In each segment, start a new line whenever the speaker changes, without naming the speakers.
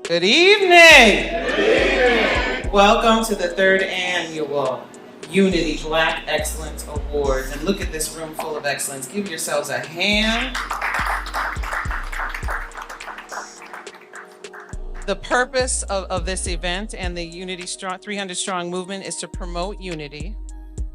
Good evening. Welcome to the third annual Unity Black Excellence Awards. And look at this room full of excellence. Give yourselves a hand. The purpose of this event and the Unity 300 Strong movement is to promote unity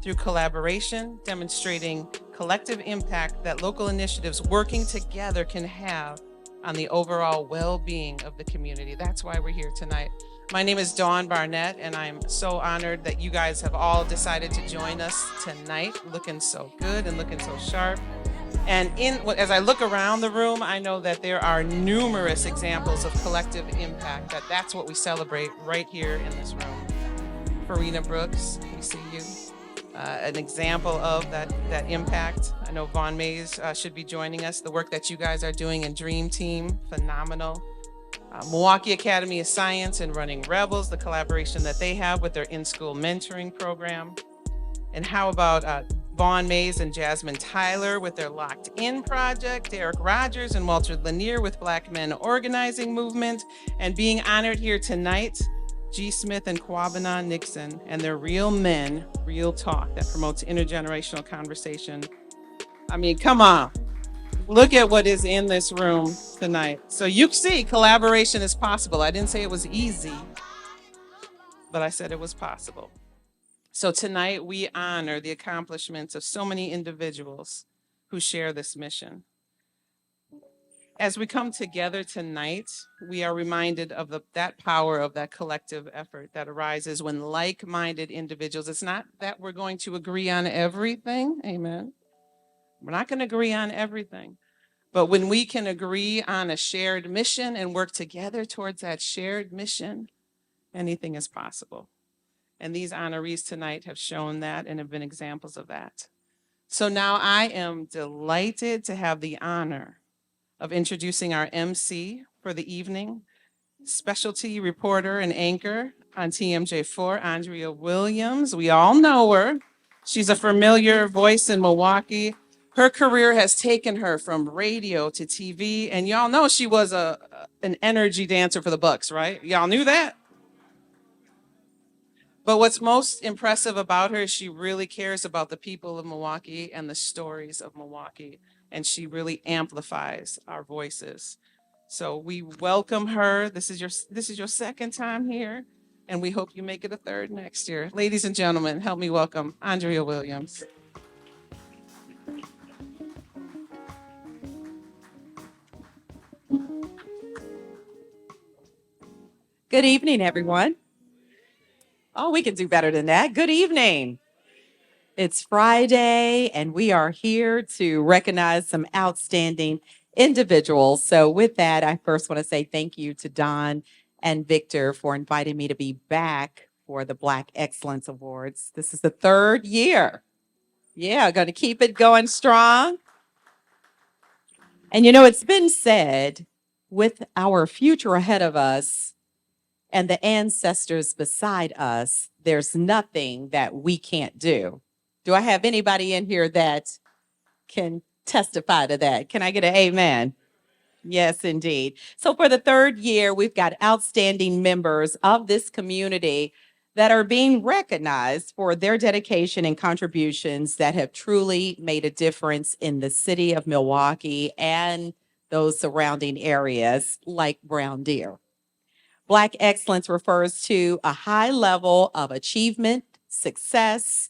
through collaboration, demonstrating collective impact that local initiatives working together can have on the overall well-being of the community. That's why we're here tonight. My name is Dawn Barnett, and I'm so honored that you guys have all decided to join us tonight, looking so good and looking so sharp. And as I look around the room, I know that there are numerous examples of collective impact, that's what we celebrate right here in this room. Farina Brooks, we see you. An example of that impact. I know Vaughn Mays should be joining us. The work that you guys are doing in Dream Team, phenomenal. Milwaukee Academy of Science and Running Rebels, the collaboration that they have with their in-school mentoring program. And how about Vaughn Mays and Jasmine Tyler with their Locked In project, Derek Rogers and Walter Lanier with Black Men Organizing Movement, and being honored here tonight, G Smith and Kwabena Nixon and their Real Men, Real Talk that promotes intergenerational conversation. I mean, come on. Look at what is in this room tonight. So you see collaboration is possible. I didn't say it was easy, but I said it was possible. So tonight we honor the accomplishments of so many individuals who share this mission. As we come together tonight, we are reminded of that power of that collective effort that arises when like-minded individuals, it's not that we're going to agree on everything, amen. We're not going to agree on everything, but when we can agree on a shared mission and work together towards that shared mission, anything is possible. And these honorees tonight have shown that and have been examples of that. So now I am delighted to have the honor of introducing our MC for the evening, specialty reporter and anchor on TMJ4, Andrea Williams. We all know her. She's a familiar voice in Milwaukee. Her career has taken her from radio to TV, and y'all know she was an energy dancer for the Bucks, right? Y'all knew that? But what's most impressive about her is she really cares about the people of Milwaukee and the stories of Milwaukee, and she really amplifies our voices. So we welcome her. This is your second time here, and we hope you make it a third next year. Ladies and gentlemen, help me welcome Andrea Williams.
Good evening, everyone. Oh, we can do better than that. Good evening. It's Friday, and we are here to recognize some outstanding individuals. So with that, I first want to say thank you to Don and Victor for inviting me to be back for the Black Excellence Awards. This is the third year. Yeah, going to keep it going strong. And you know, it's been said, with our future ahead of us, and the ancestors beside us, there's nothing that we can't do. Do I have anybody in here that can testify to that? Can I get an amen? Yes, indeed. So for the third year, we've got outstanding members of this community that are being recognized for their dedication and contributions that have truly made a difference in the city of Milwaukee and those surrounding areas like Brown Deer. Black excellence refers to a high level of achievement, success,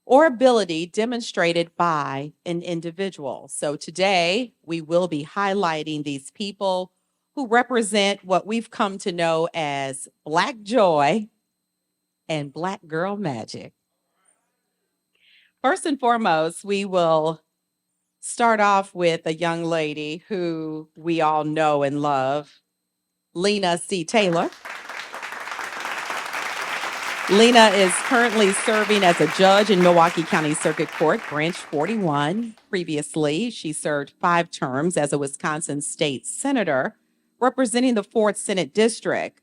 or ability demonstrated by an individual. So today, we will be highlighting these people who represent what we've come to know as Black joy and Black girl magic. First and foremost, we will start off with a young lady who we all know and love, Lena C. Taylor. Lena is currently serving as a judge in Milwaukee County Circuit Court, Branch 41. Previously, she served 5 terms as a Wisconsin State Senator, representing the 4th Senate District.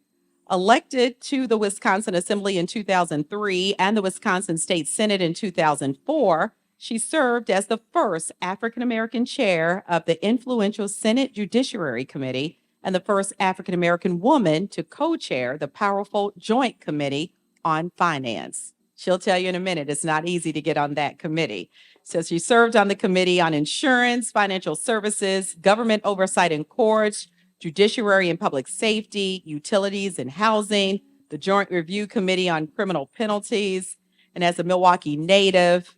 Elected to the Wisconsin Assembly in 2003 and the Wisconsin State Senate in 2004, she served as the first African-American chair of the influential Senate Judiciary Committee and the first African American woman to co-chair the powerful Joint Committee on Finance. She'll tell you in a minute, it's not easy to get on that committee. So she served on the Committee on Insurance, Financial Services, Government Oversight and Courts, Judiciary and Public Safety, Utilities and Housing, the Joint Review Committee on Criminal Penalties. And as a Milwaukee native,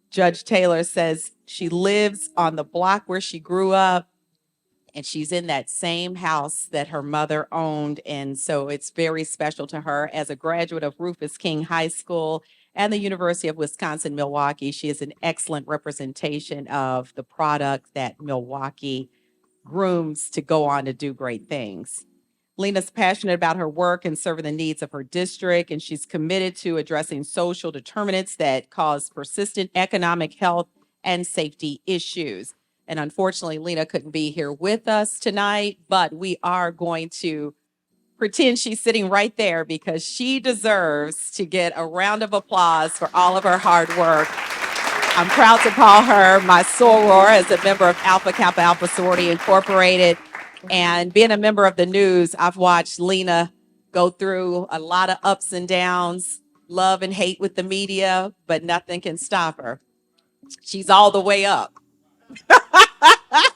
Judge Taylor says she lives on the block where she grew up, and she's in that same house that her mother owned. And so it's very special to her. As a graduate of Rufus King High School and the University of Wisconsin-Milwaukee, she is an excellent representation of the product that Milwaukee grooms to go on to do great things. Lena's passionate about her work and serving the needs of her district, and she's committed to addressing social determinants that cause persistent economic, health, and safety issues. And unfortunately, Lena couldn't be here with us tonight, but we are going to pretend she's sitting right there because she deserves to get a round of applause for all of her hard work. I'm proud to call her my soror as a member of Alpha Kappa Alpha Sorority Incorporated. And being a member of the news, I've watched Lena go through a lot of ups and downs, love and hate with the media, but nothing can stop her. She's all the way up.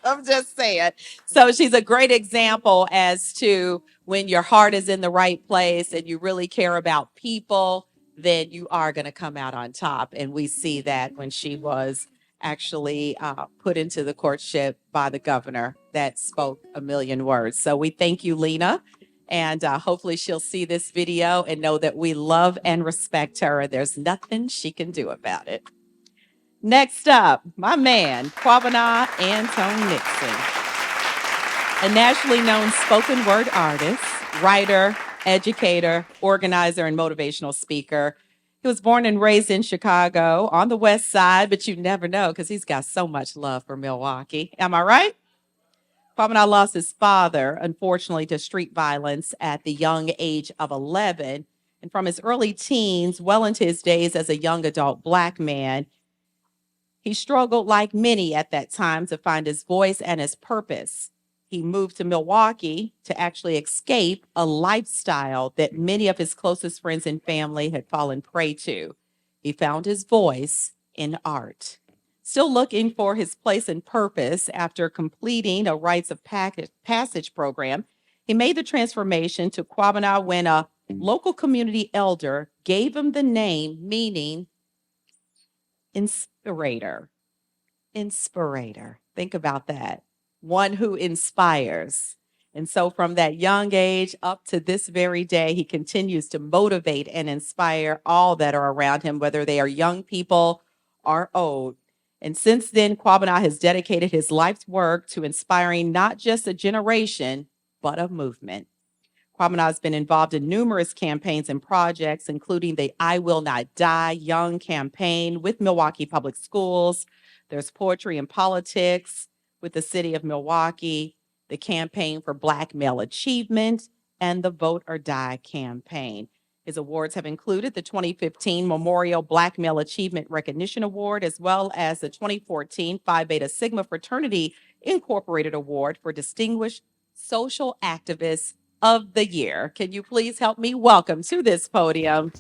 I'm just saying. So she's a great example as to when your heart is in the right place and you really care about people, then you are going to come out on top. And we see that when she was actually put into the courtship by the governor that spoke a million words. So we thank you, Lena. And hopefully she'll see this video and know that we love and respect her. There's nothing she can do about it. Next up, my man, Kwabena Antoine Nixon, a nationally known spoken word artist, writer, educator, organizer, and motivational speaker. He was born and raised in Chicago on the West Side, but you never know because he's got so much love for Milwaukee. Am I right? Kwabena lost his father, unfortunately, to street violence at the young age of 11. And from his early teens, well into his days as a young adult Black man, he struggled like many at that time to find his voice and his purpose. He moved to Milwaukee to actually escape a lifestyle that many of his closest friends and family had fallen prey to. He found his voice in art. Still looking for his place and purpose after completing a rites of passage program, he made the transformation to Kwabena when a local community elder gave him the name meaning inspirator. Inspirator. Think about that. One who inspires. And so from that young age up to this very day, he continues to motivate and inspire all that are around him, whether they are young people or old. And since then, Kwabena has dedicated his life's work to inspiring not just a generation, but a movement. Kwabena has been involved in numerous campaigns and projects, including the I Will Not Die Young campaign with Milwaukee Public Schools. There's Poetry and Politics with the City of Milwaukee, the Campaign for Black Male Achievement, and the Vote or Die campaign. His awards have included the 2015 Memorial Black Male Achievement Recognition Award, as well as the 2014 Phi Beta Sigma Fraternity Incorporated Award for Distinguished Social Activist of the Year. Can you please help me welcome to this podium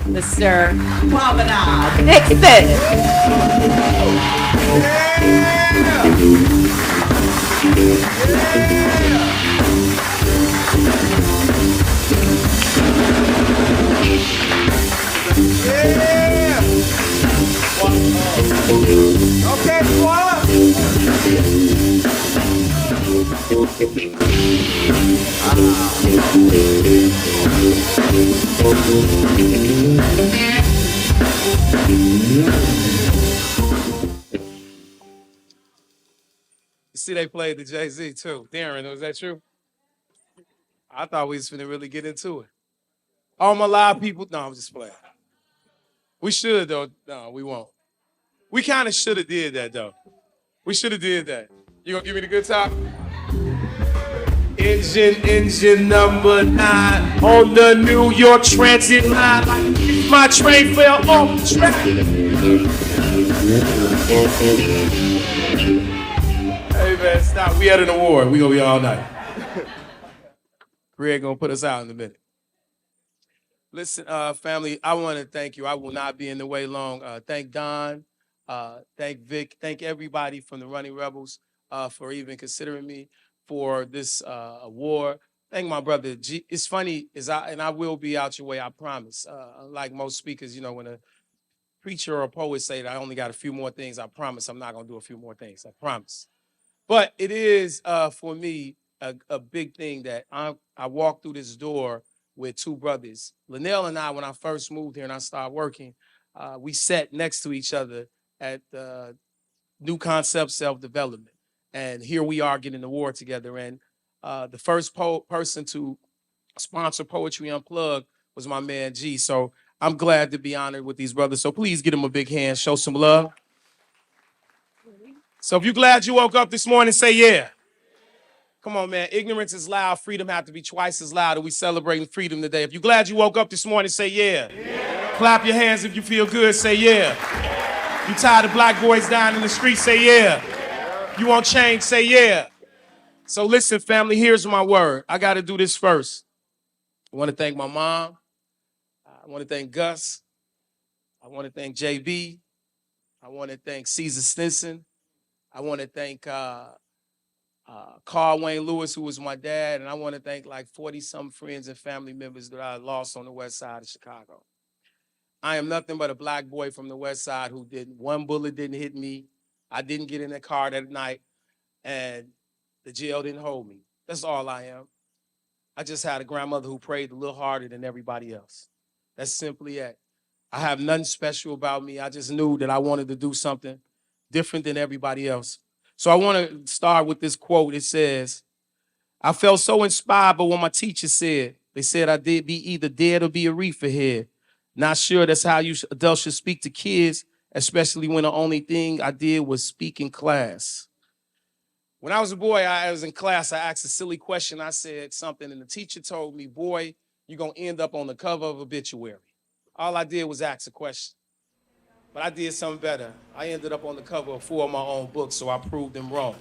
Mr. Kwabena Nixon.
Okay, what? You see, they played the Jay-Z too. Darren, was that true? I thought we was finna really get into it. All my live people, no, I'm just playing. We should though. No, we won't. We kind of should have did that though. We should have did that. You gonna give me the good top? Engine number 9 on the New York Transit line. Like if my train fell off the track. Hey, man, stop. We had an award. We gonna be all night. Greg gonna put us out in a minute. Listen, family, I want to thank you. I will not be in the way long. Thank Don, thank Vic, thank everybody from the Running Rebels for even considering me for this award. Thank my brother G. It's funny, I will be out your way, I promise. Unlike most speakers, when a preacher or a poet say that I only got a few more things, I promise I'm not gonna do a few more things. I promise. But it is for me a big thing that I walked through this door with two brothers. Lenell and I, when I first moved here and I started working, we sat next to each other at New Concept Self-Development. And here we are getting an award together. And the first person to sponsor Poetry Unplugged was my man G. So I'm glad to be honored with these brothers. So please give them a big hand, show some love. So if you're glad you woke up this morning, say yeah. Come on, man. Ignorance is loud. Freedom have to be twice as loud. And we celebrating freedom today. If you're glad you woke up this morning, say yeah. Yeah. Clap your hands if you feel good. Say yeah. Yeah. You tired of black boys dying in the street? Say yeah. Yeah. You want change? Say yeah. So listen, family, here's my word. I got to do this first. I want to thank my mom. I want to thank Gus. I want to thank JB. I want to thank Caesar Stinson. I want to thank Carl Wayne Lewis, who was my dad, and I want to thank like 40-some friends and family members that I lost on the west side of Chicago. I am nothing but a black boy from the west side who one bullet didn't hit me. I didn't get in the car that night, and the jail didn't hold me. That's all I am. I just had a grandmother who prayed a little harder than everybody else. That's simply it. I have nothing special about me. I just knew that I wanted to do something different than everybody else. So I want to start with this quote. It says, I felt so inspired by what my teacher said. They said I did be either dead or be a reefer head. Not sure that's how adults should speak to kids, especially when the only thing I did was speak in class. When I was a boy, I was in class, I asked a silly question. I said something, and the teacher told me, boy, you're going to end up on the cover of Obituary. All I did was ask a question. But I did something better. I ended up on the cover of 4 of my own books, so I proved them wrong.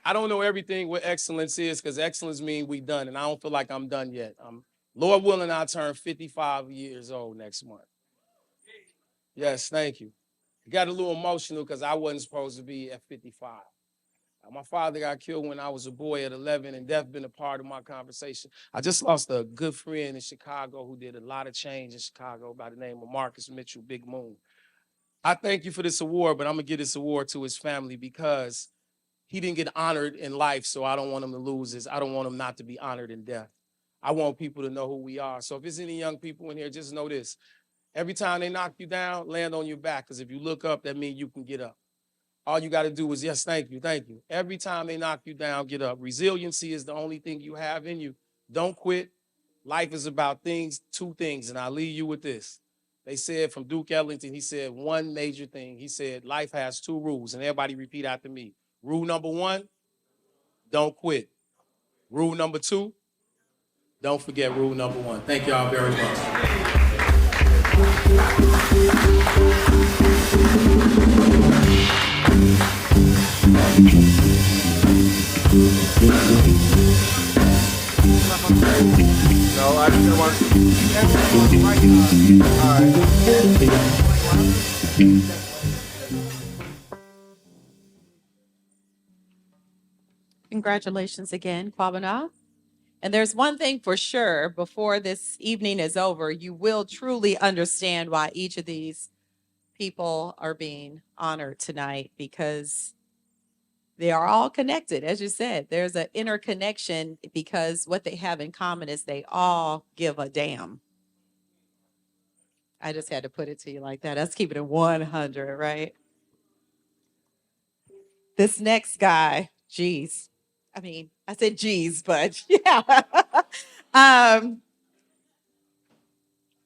I don't know everything what excellence is, because excellence means we done, and I don't feel like I'm done yet. Lord willing, I'll turn 55 years old next month. Yes, thank you. Got a little emotional because I wasn't supposed to be at 55. My father got killed when I was a boy at 11, and death been a part of my conversation. I just lost a good friend in Chicago who did a lot of change in Chicago by the name of Marcus Mitchell, Big Moon. I thank you for this award, but I'm going to give this award to his family because he didn't get honored in life, so I don't want him to lose his. I don't want him not to be honored in death. I want people to know who we are. So if there's any young people in here, just know this. Every time they knock you down, land on your back, because if you look up, that means you can get up. All you got to do is, yes, thank you, thank you. Every time they knock you down, get up. Resiliency is the only thing you have in you. Don't quit. Life is about two things, and I'll leave you with this. They said from Duke Ellington, he said one major thing. He said life has 2 rules, and everybody repeat after me. Rule number 1, don't quit. Rule number 2, don't forget rule number 1. Thank y'all very much.
No, I didn't want to. All right.
Congratulations again, Kwabena. And there's one thing for sure, before this evening is over, you will truly understand why each of these people are being honored tonight, because they are all connected. As you said, there's an interconnection because what they have in common is they all give a damn. I just had to put it to you like that. Let's keep it at 100, right? This next guy, geez. I said geez, but yeah.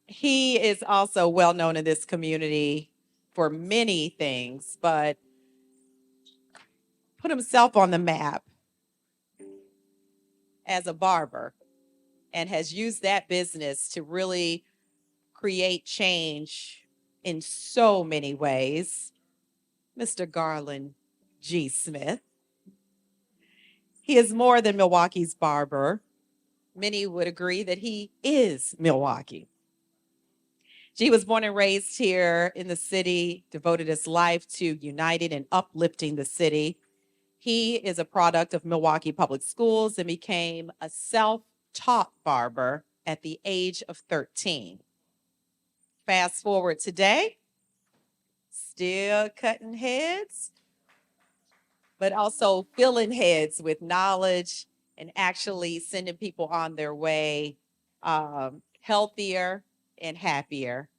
He is also well known in this community for many things, but put himself on the map as a barber and has used that business to really create change in so many ways, Mr. Garland G Smith. He is more than Milwaukee's barber. Many would agree that he is Milwaukee. G was born and raised here in the city, devoted his life to uniting and uplifting the city. He is a product of Milwaukee Public Schools and became a self-taught barber at the age of 13. Fast forward today, still cutting heads, but also filling heads with knowledge and actually sending people on their way healthier and happier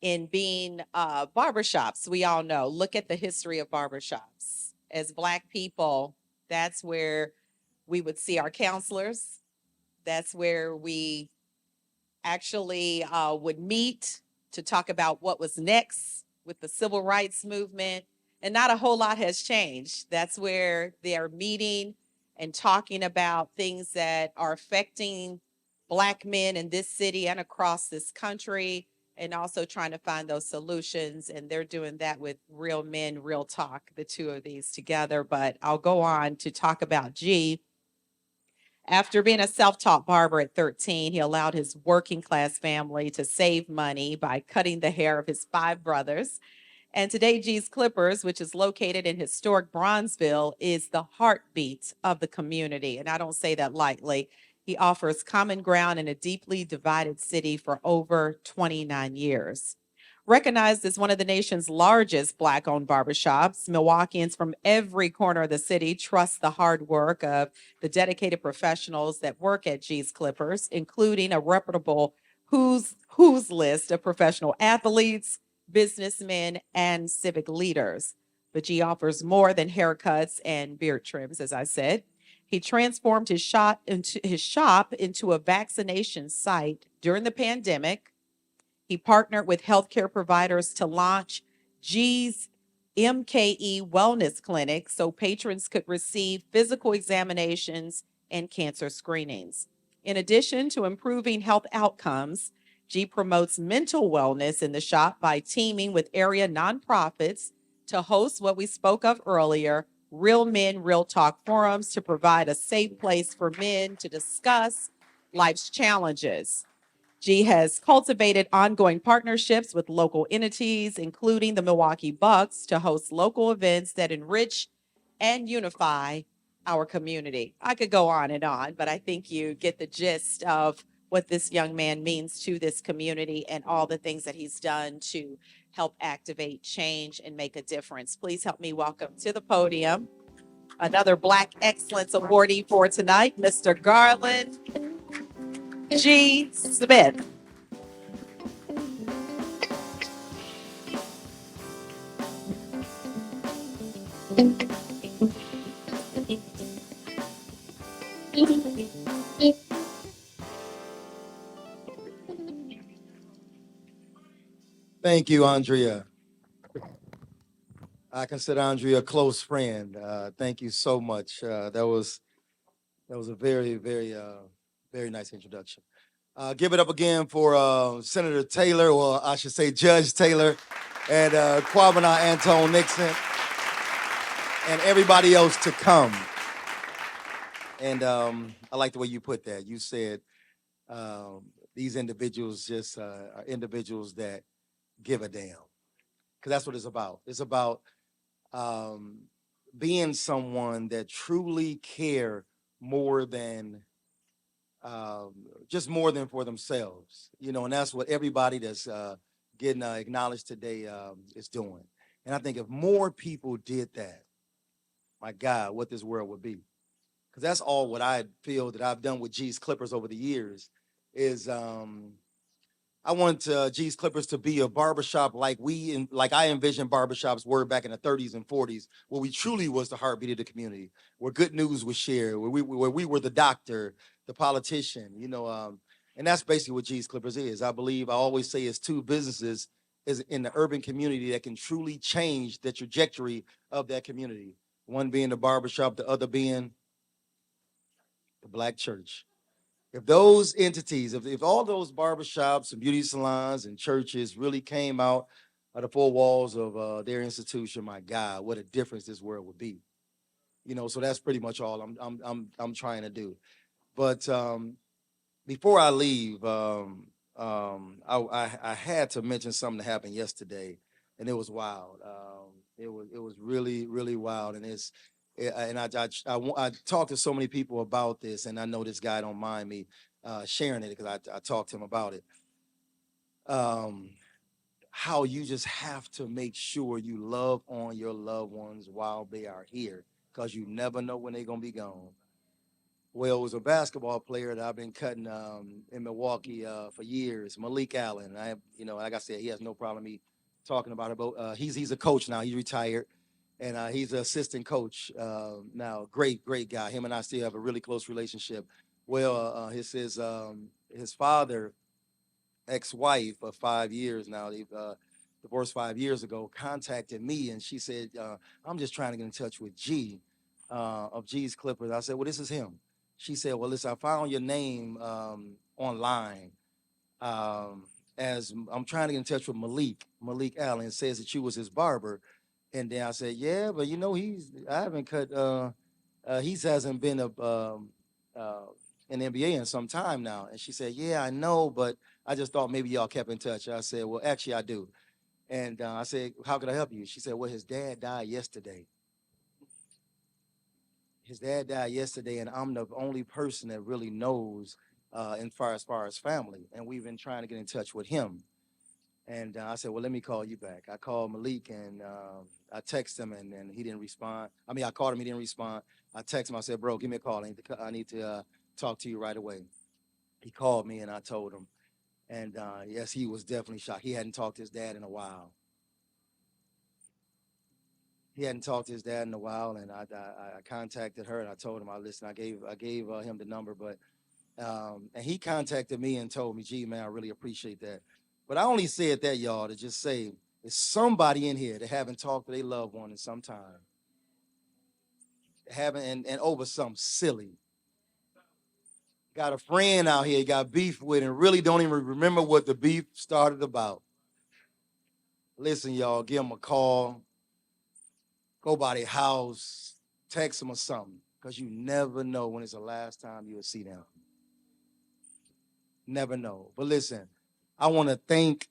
in being barbershops. We all know, look at the history of barbershops. As Black people, that's where we would see our counselors. That's where we actually would meet to talk about what was next with the civil rights movement. And not a whole lot has changed. That's where they are meeting and talking about things that are affecting Black men in this city and across this country, and also trying to find those solutions. And they're doing that with Real Men, Real Talk, the two of these together. But I'll go on to talk about G. After being a self-taught barber at 13, he allowed his working class family to save money by cutting the hair of his 5 brothers. And today, G's Clippers, which is located in historic Bronzeville, is the heartbeat of the community. And I don't say that lightly. He offers common ground in a deeply divided city for over 29 years. Recognized as one of the nation's largest Black-owned barbershops, Milwaukeeans from every corner of the city trust the hard work of the dedicated professionals that work at G's Clippers, including a reputable who's list of professional athletes, businessmen, and civic leaders. But G offers more than haircuts and beard trims, as I said. He transformed his shop into a vaccination site during the pandemic. He partnered with healthcare providers to launch G's MKE Wellness Clinic so patrons could receive physical examinations and cancer screenings. In addition to improving health outcomes, G promotes mental wellness in the shop by teaming with area nonprofits to host what we spoke of earlier, Real Men, Real Talk forums to provide a safe place for men to discuss life's challenges. G has cultivated ongoing partnerships with local entities, including the Milwaukee Bucks, to host local events that enrich and unify our community. I could go on, but I think you get the gist of what this young man means to this community and all the things that he's done to help activate change and make a difference. Please help me welcome to the podium another Black Excellence Awardee for tonight, Mr. Garland G Smith.
Thank you, Andrea. I consider Andrea a close friend. Thank you so much. That was a very, very nice introduction. Give it up again for Senator Taylor, or I should say Judge Taylor, and Kwabena Antoine Nixon, and everybody else to come. And I like the way you put that. You said these individuals just are individuals that give a damn, because that's what it's about. It's about being someone that truly care more than just more than for themselves, and that's what everybody that's getting acknowledged today is doing. And I think if more people did that, my God, what this world would be. Because that's all what I feel that I've done with G's Clippers over the years is I want G's Clippers to be a barbershop like I envisioned barbershops were back in the 30s and 40s, where we truly was the heartbeat of the community, where good news was shared, where we were the doctor, the politician, and that's basically what G's Clippers is. I always say it's two businesses is in the urban community that can truly change the trajectory of that community. One being the barbershop, the other being the Black church. If those entities, if all those barbershops and beauty salons and churches really came out of the four walls of their institution, my God, what a difference this world would be. So that's pretty much all I'm trying to do. But before I leave, I had to mention something that happened yesterday, and it was wild. It was really really wild, and I talked to so many people about this, and I know this guy don't mind me sharing it because I talked to him about it. How you just have to make sure you love on your loved ones while they are here, because you never know when they're gonna be gone. Well, it was a basketball player that I've been cutting in Milwaukee for years, Malik Allen. Like I said, he has no problem me talking about it. But he's a coach now. He's retired, and he's an assistant coach now. Great, great guy. Him and I still have a really close relationship. Well, his father, ex-wife of 5 years now. They've divorced 5 years ago. Contacted me, and she said, "I'm just trying to get in touch with G of G's Clippers." I said, "Well, this is him." She said, "Well, listen, I found your name online as I'm trying to get in touch with Malik Allen. It says that you was his barber." And then I said, "Yeah, but I haven't cut, he hasn't been uh, in NBA in some time now." And she said, "Yeah, I know, but I just thought maybe y'all kept in touch." I said, "Well, actually, I do." And I said, "How can I help you?" She said, "Well, his dad died yesterday. His dad died yesterday, and I'm the only person that really knows as far as family, and we've been trying to get in touch with him." And I said, "Well, let me call you back." I called Malik, and I texted him, and he didn't respond. I mean, I called him, he didn't respond. I texted him. I said, "Bro, give me a call. I need to talk to you right away." He called me, and I told him. And yes, he was definitely shocked. He hadn't talked to his dad in a while. And I contacted her, and I told him, I gave him the number, but and he contacted me and told me, "Gee, man, I really appreciate that." But I only said that, y'all, to just say, there's somebody in here that haven't talked to their loved one in some time, haven't, and over something silly. Got a friend out here, got beef with, and really don't even remember what the beef started about. Listen, y'all, give them a call, go by their house, text them or something, because you never know when it's the last time you'll see them. Never know. But listen, I want to thank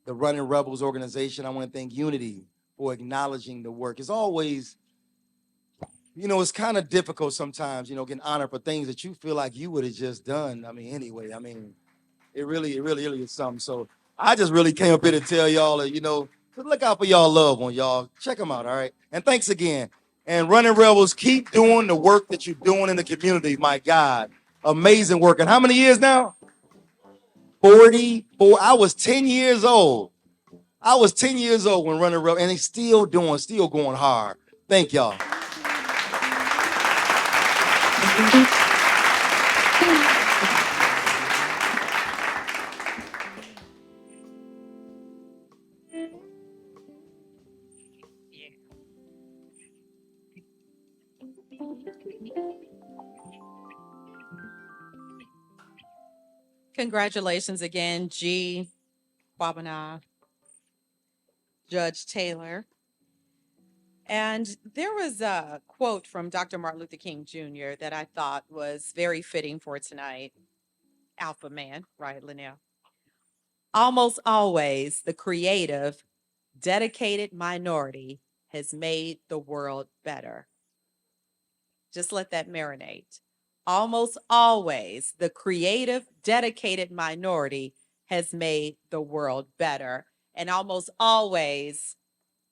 the Running Rebels organization. I want to thank Unity for acknowledging the work. It's always, it's kind of difficult sometimes, getting honored for things that you feel like you would have just done. Anyway, it really is something. So I just really came up here to tell y'all that, to look out for y'all loved one, y'all. Check them out, all right? And thanks again. And Running Rebels, keep doing the work that you're doing in the community. My God, amazing work. And how many years now? 44. I was 10 years old. When Running Rebels, and he's still going hard. Thank y'all.
Congratulations again, G, Kwabena, Judge Taylor. And there was a quote from Dr. Martin Luther King Jr. that I thought was very fitting for tonight. Alpha man, right, Lenell? Almost always the creative, dedicated minority has made the world better. Just let that marinate. Almost always the creative, dedicated minority has made the world better. And almost always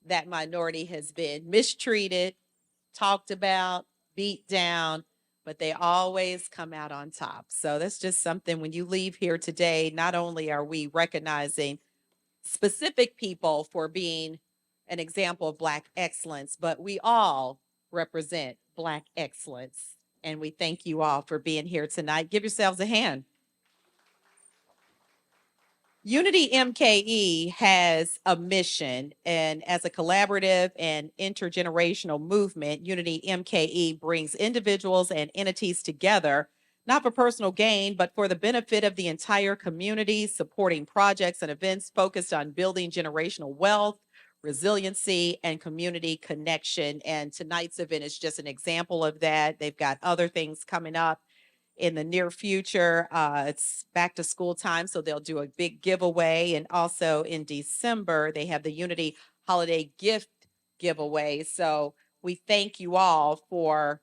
that minority has been mistreated, talked about, beat down, but they always come out on top. So that's just something when you leave here today, not only are we recognizing specific people for being an example of Black excellence, but we all represent Black excellence. And we thank you all for being here tonight. Give yourselves a hand. Unity MKE has a mission, and as a collaborative and intergenerational movement, Unity MKE brings individuals and entities together not for personal gain, but for the benefit of the entire community, supporting projects and events focused on building generational wealth, resiliency, and community connection. And tonight's event is just an example of that. They've got other things coming up in the near future. It's back to school time, so they'll do a big giveaway. And also in December, they have the Unity Holiday Gift Giveaway. So we thank you all for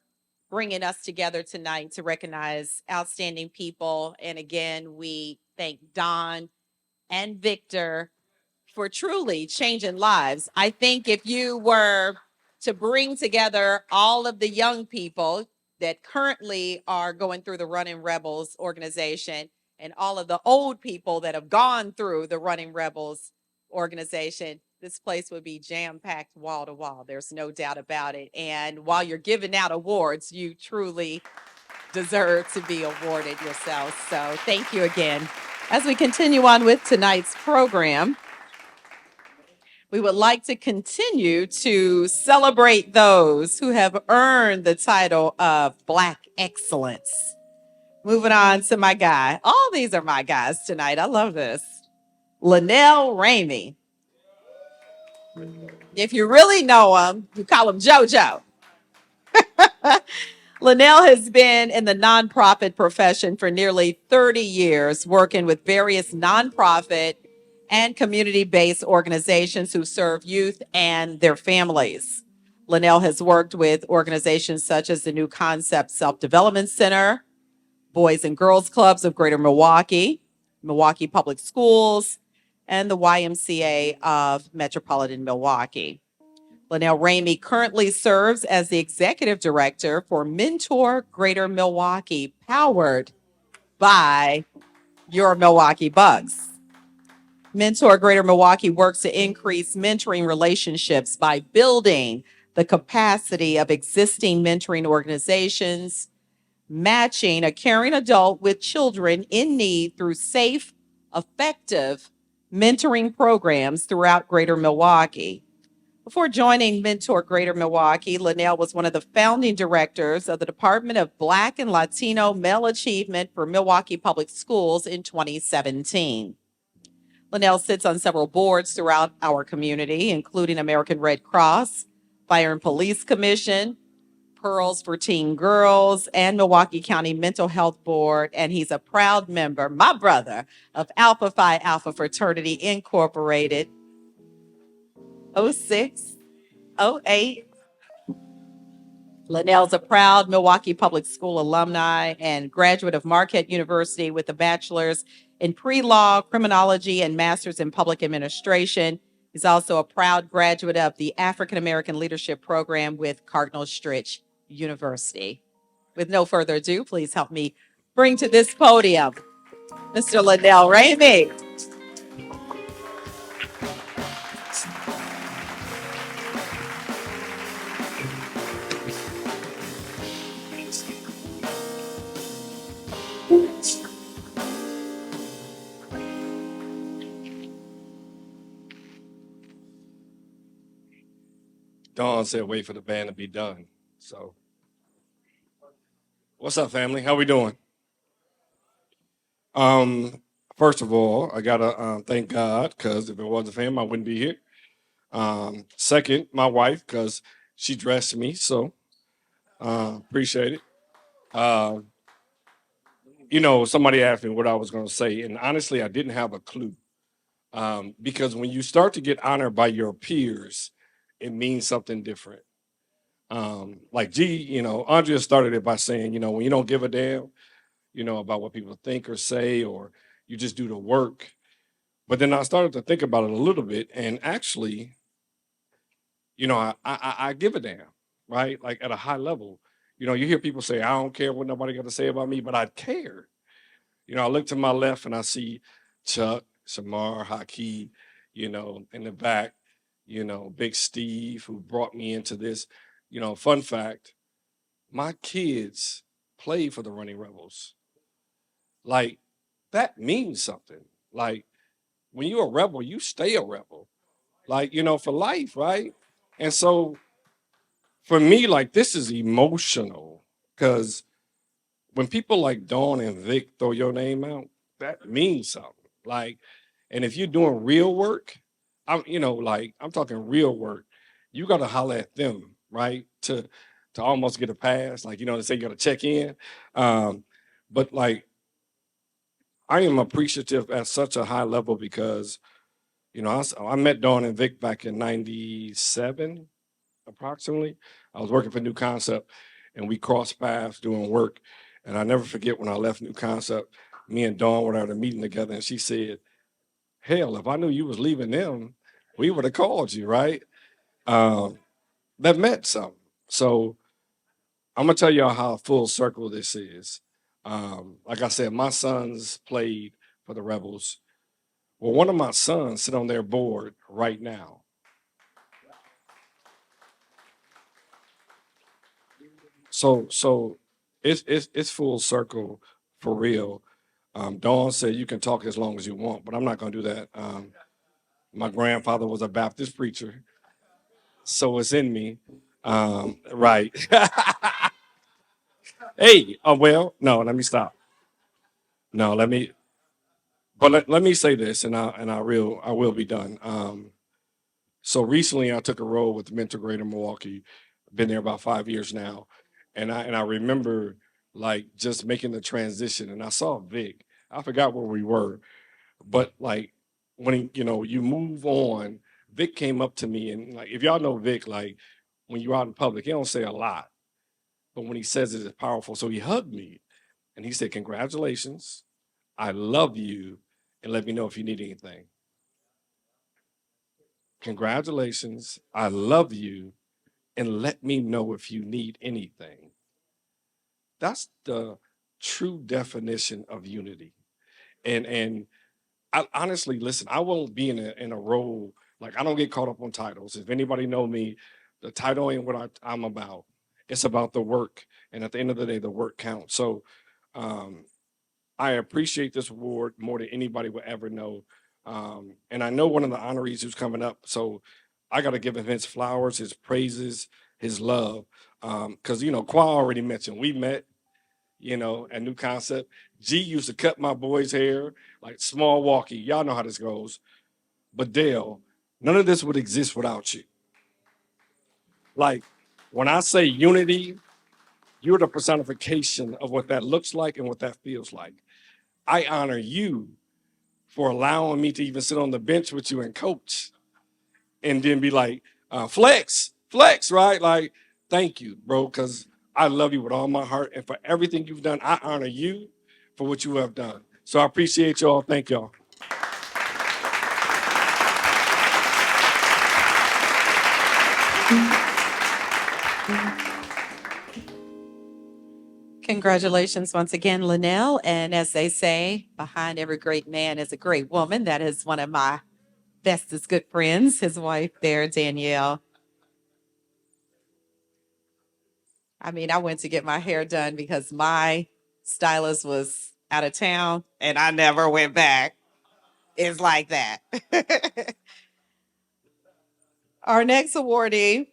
bringing us together tonight to recognize outstanding people. And again, we thank Don and Victor for truly changing lives. I think if you were to bring together all of the young people that currently are going through the Running Rebels organization and all of the old people that have gone through the Running Rebels organization, this place would be jam-packed wall to wall. There's no doubt about it. And while you're giving out awards, you truly deserve to be awarded yourselves. So thank you again. As we continue on with tonight's program, we would like to continue to celebrate those who have earned the title of Black Excellence. Moving on to my guy. All these are my guys tonight. I love this. Lenell Ramey. If you really know him, you call him JoJo. Lenell has been in the nonprofit profession for nearly 30 years, working with various nonprofit and community-based organizations who serve youth and their families. Lenell has worked with organizations such as the New Concept Self-Development Center, Boys and Girls Clubs of Greater Milwaukee, Milwaukee Public Schools, and the YMCA of Metropolitan Milwaukee. Lenell Ramey currently serves as the executive director for Mentor Greater Milwaukee, powered by your Milwaukee Bucks. Mentor Greater Milwaukee works to increase mentoring relationships by building the capacity of existing mentoring organizations, matching a caring adult with children in need through safe, effective mentoring programs throughout Greater Milwaukee. Before joining Mentor Greater Milwaukee, Lenell was one of the founding directors of the Department of Black and Latino Male Achievement for Milwaukee Public Schools in 2017. Lenell sits on several boards throughout our community, including American Red Cross, Fire and Police Commission, Pearls for Teen Girls, and Milwaukee County Mental Health Board. And he's a proud member, my brother, of Alpha Phi Alpha Fraternity Incorporated, 06, 08. Lenell's a proud Milwaukee Public School alumni and graduate of Marquette University with a bachelor's in pre-law, criminology, and master's in public administration. He's also a proud graduate of the African American Leadership Program with Cardinal Stritch University. With no further ado, please help me bring to this podium Mr. Lenell Ramey.
Dawn said wait for the band to be done. So, what's up, family? How we doing? First of all, I gotta thank God, because if it wasn't for him, I wouldn't be here. Second, my wife, because she dressed me, so appreciate it. Somebody asked me what I was gonna say, and honestly, I didn't have a clue. Because when you start to get honored by your peers, it means something different. Like Andrea started it by saying, when you don't give a damn, about what people think or say, or you just do the work. But then I started to think about it a little bit, and actually, I give a damn, right? Like at a high level. You hear people say, I don't care what nobody got to say about me, but I care. I look to my left and I see Chuck, Shamar, Haki, in the back, Big Steve, who brought me into this. Fun fact, my kids play for the Running Rebels. Like, that means something. Like, when you're a rebel, you stay a rebel. Like, for life, right? And so, for me, like, this is emotional, because when people like Dawn and Vic throw your name out, that means something. Like, and if you're doing real work, I'm talking real work, you got to holler at them, right? To almost get a pass, like, they say you got to check in. But like, I am appreciative at such a high level because, I met Dawn and Vic back in 97, approximately. I was working for New Concept and we crossed paths doing work. And I never forget when I left New Concept, me and Dawn were at a meeting together and she said, hell, if I knew you was leaving them, we would have called you, right? That meant something. So I'm gonna tell y'all how full circle this is. Like I said, my sons played for the Rebels. Well, one of my sons sit on their board right now. So it's full circle for real. Dawn said you can talk as long as you want, but I'm not gonna do that. My grandfather was a Baptist preacher, so it's in me. Right. Hey, well, no, let me stop. No, let me say this, and I will be done. So recently, I took a role with Mentor Greater Milwaukee. Been there about 5 years now, and I remember like just making the transition, and I saw Vic. I forgot where we were, but like when you move on, Vic came up to me, and like if y'all know Vic, like when you're out in public, he don't say a lot, but when he says it, it's powerful. So he hugged me, and he said, "Congratulations, I love you, and let me know if you need anything." Congratulations, I love you, and let me know if you need anything. That's the true definition of unity. And I honestly listen, I won't be in a role like I don't get caught up on titles. If anybody know me, the title ain't what I'm about. It's about the work. And at the end of the day, the work counts. So um, I appreciate this award more than anybody will ever know. And I know one of the honorees who's coming up. So I got to give him his flowers, his praises, his love. Because, Kwa already mentioned, we met, at New Concept. G used to cut my boy's hair, like small walkie. Y'all know how this goes. But Dale, none of this would exist without you. Like, when I say unity, you're the personification of what that looks like and what that feels like. I honor you for allowing me to even sit on the bench with you and coach and then be like, flex, right? Like, thank you, bro, because I love you with all my heart. And for everything you've done, I honor you for what you have done. So I appreciate y'all. Thank y'all.
Congratulations once again, Lenell. And as they say, behind every great man is a great woman. That is one of my bestest good friends, his wife there, Danielle. I mean, I went to get my hair done because my stylist was out of town and I never went back. It's like that. Our next awardee,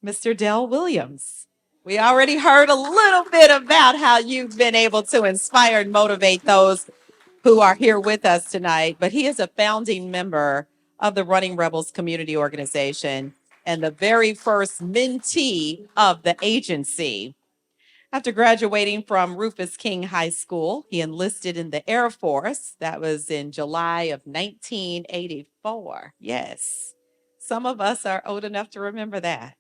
Mr. Dell Williams. We already heard a little bit about how you've been able to inspire and motivate those who are here with us tonight, but he is a founding member of the Running Rebels community organization and the very first mentee of the agency. After graduating from Rufus King High School, he enlisted in the Air Force. That was in July of 1984. Yes, some of us are old enough to remember that.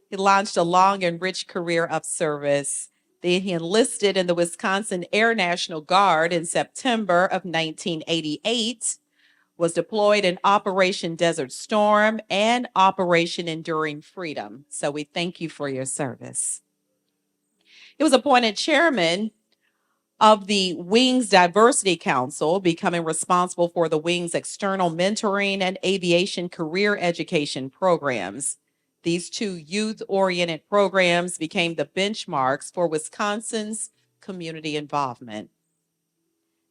He launched a long and rich career of service. Then he enlisted in the Wisconsin Air National Guard in September of 1988, was deployed in Operation Desert Storm and Operation Enduring Freedom. So we thank you for your service. He was appointed chairman of the Wings Diversity Council, becoming responsible for the Wings external mentoring and aviation career education programs. These two youth-oriented programs became the benchmarks for Wisconsin's community involvement.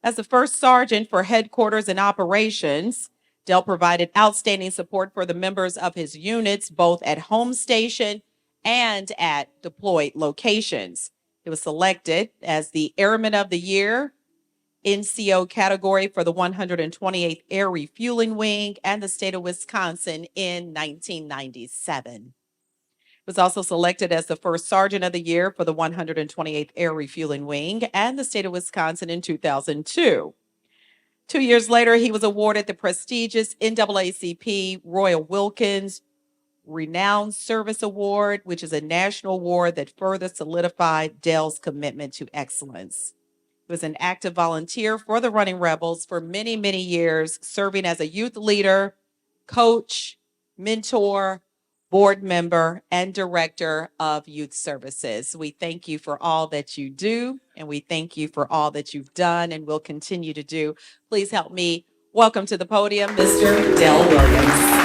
As the first sergeant for headquarters and operations, Dell provided outstanding support for the members of his units, both at home station and at deployed locations. He was selected as the Airman of the Year, NCO category for the 128th Air Refueling Wing and the state of Wisconsin in 1997. It was also selected as the first Sergeant of the Year for the 128th Air Refueling Wing and the state of Wisconsin in 2002. 2 years later, he was awarded the prestigious NAACP Royal Wilkins Renowned Service Award, which is a national award that further solidified Dell's commitment to excellence. He was an active volunteer for the Running Rebels for many, many years, serving as a youth leader, coach, mentor, board member, and director of youth services. We thank you for all that you do, and we thank you for all that you've done and will continue to do. Please help me welcome to the podium, Mr. Dell Williams.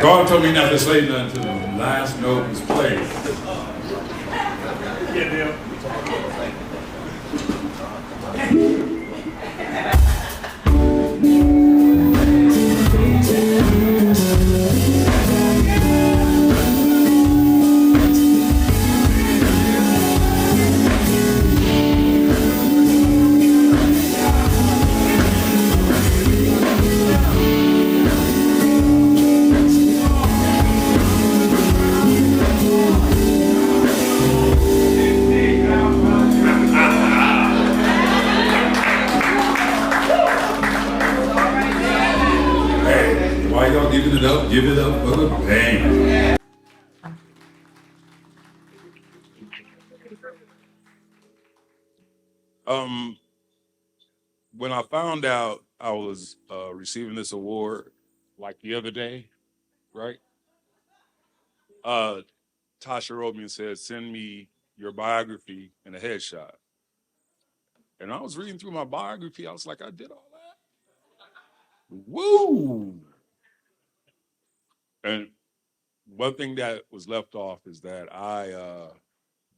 God told me not to say nothing until the last note was played. Yeah, Dale. Why y'all giving it up? Give it up for the band.
When I found out I was receiving this award, like the other day, right? Tasha wrote me and said, "Send me your biography and a headshot." And I was reading through my biography. I was like, I did all that? Woo! And one thing that was left off is that I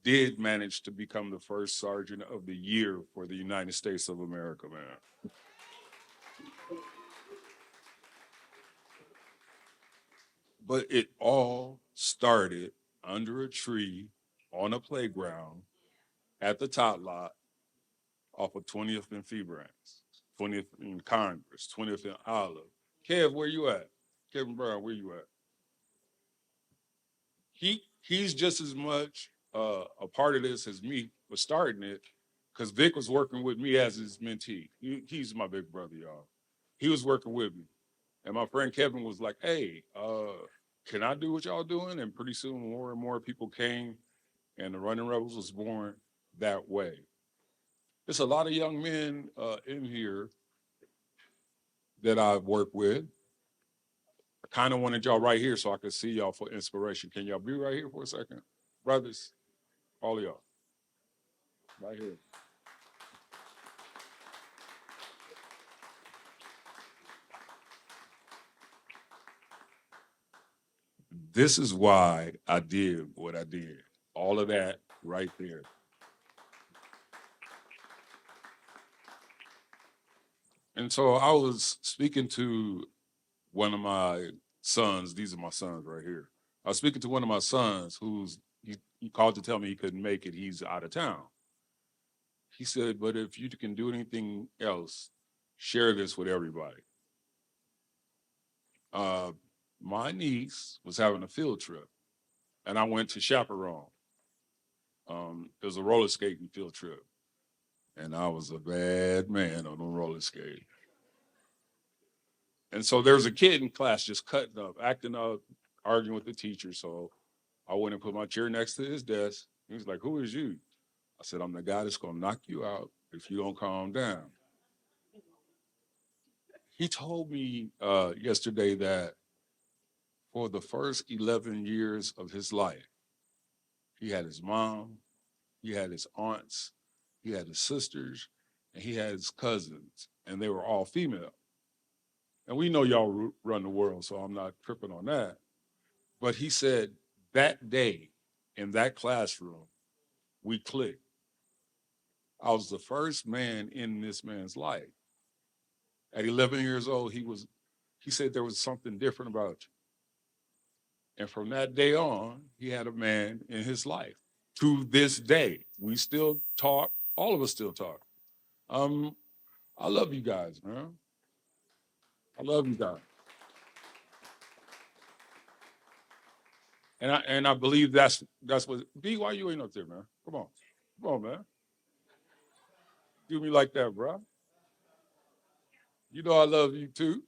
did manage to become the first Sergeant of the Year for the United States of America, man. But it all started under a tree on a playground at the Tot Lot off of 20th and Febrance, 20th and Congress, 20th and Olive. Kev, where you at? Kevin Brown, where you at? He's just as much a part of this as me for starting it, because Vic was working with me as his mentee. He's my big brother, y'all. He was working with me. And my friend Kevin was like, hey, can I do what y'all doing? And pretty soon more and more people came, and the Running Rebels was born that way. There's a lot of young men in here that I've worked with. I kind of wanted y'all right here so I could see y'all for inspiration. Can y'all be right here for a second? Brothers, all of y'all. Right here. This is why I did what I did. All of that right there. And so I was speaking to one of my sons. These are my sons right here. I was speaking to one of my sons he called to tell me he couldn't make it. He's out of town. He said, but if you can do anything else, share this with everybody. My niece was having a field trip, and I went to chaperone. It was a roller skating field trip, and I was a bad man on a roller skate. And so there was a kid in class just cutting up, acting up, arguing with the teacher. So I went and put my chair next to his desk. He was like, who is you? I said, I'm the guy that's going to knock you out if you don't calm down.
He told me yesterday that for the first 11 years of his life, he had his mom, he had his aunts, he had his sisters, and he had his cousins, and they were all female. And we know y'all run the world, so I'm not tripping on that. But he said that day in that classroom, we clicked. I was the first man in this man's life. At 11 years old, he said there was something different about you. And from that day on, he had a man in his life. To this day, we still talk. All of us still talk. I love you guys, man. I love you guys. And I believe that's what B, why you ain't up there, man? Come on, man. Do me like that, bro. You know I love you too.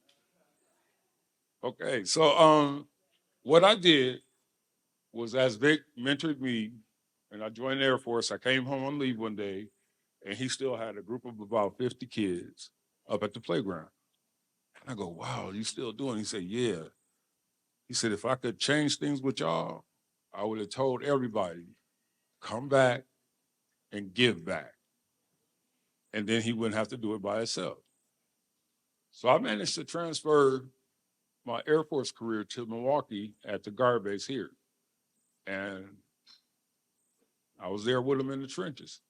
Okay, so what I did was as Vic mentored me, and I joined the Air Force. I came home on leave one day, and he still had a group of about 50 kids up at the playground. And I go, wow, you still doing it? He said, yeah. He said, if I could change things with y'all, I would have told everybody, come back and give back. And then he wouldn't have to do it by himself. So I managed to transfer my Air Force career to Milwaukee at the guard base here. And I was there with him in the trenches.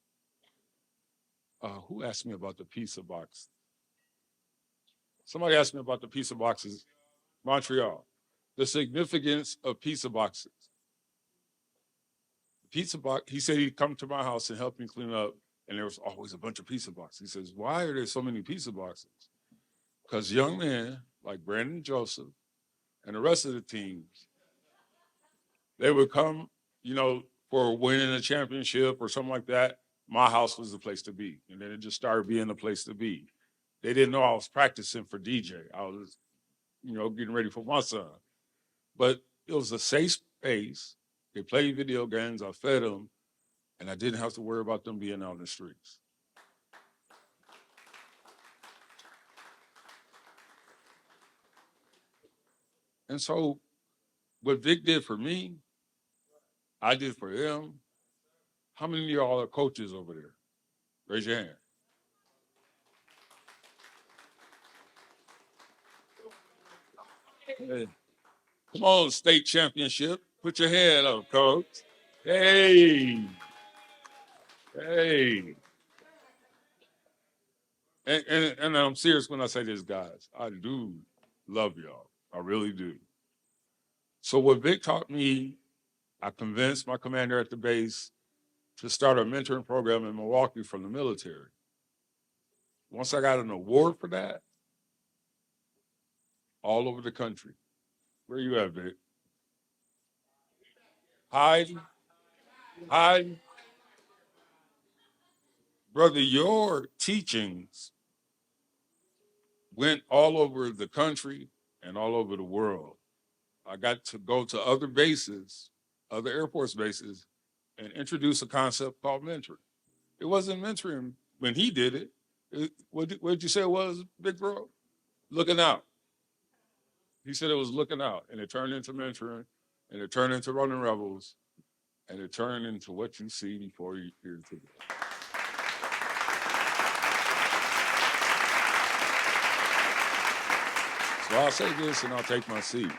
Who asked me about the pizza box? Somebody asked me about the pizza boxes, Montreal. The significance of pizza boxes. Pizza box, he said he'd come to my house and help me clean up, and there was always a bunch of pizza boxes. He says, why are there so many pizza boxes? Because young men like Brandon Joseph and the rest of the teams, they would come, for winning a championship or something like that. My house was the place to be. And then it just started being the place to be. They didn't know I was practicing for DJ. I was, getting ready for my son. But it was a safe space. They played video games. I fed them. And I didn't have to worry about them being out in the streets. And so what Vic did for me, I did for him. How many of y'all are coaches over there? Raise your hand. Hey. Come on, state championship. Put your hand up, coach. Hey. And I'm serious when I say this, guys. I do love y'all. I really do. So what Vic taught me, I convinced my commander at the base to start a mentoring program in Milwaukee from the military. Once I got an award for that, all over the country. Where you at, Vic? Hiding. Brother, your teachings went all over the country and all over the world. I got to go to other bases, other Air Force bases, and introduce a concept called mentoring. It wasn't mentoring when he did it. What did you say it was, big bro? Looking out. He said it was looking out, and it turned into mentoring, and it turned into running rebels, and it turned into what you see before you hear today. So I'll say this and I'll take my seat.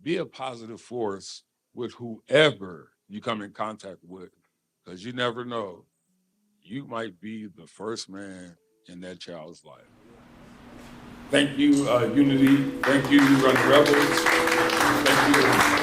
Be a positive force with whoever you come in contact with, because you never know. You might be the first man in that child's life. Thank you, Unity. Thank you, Running Rebels. Thank you.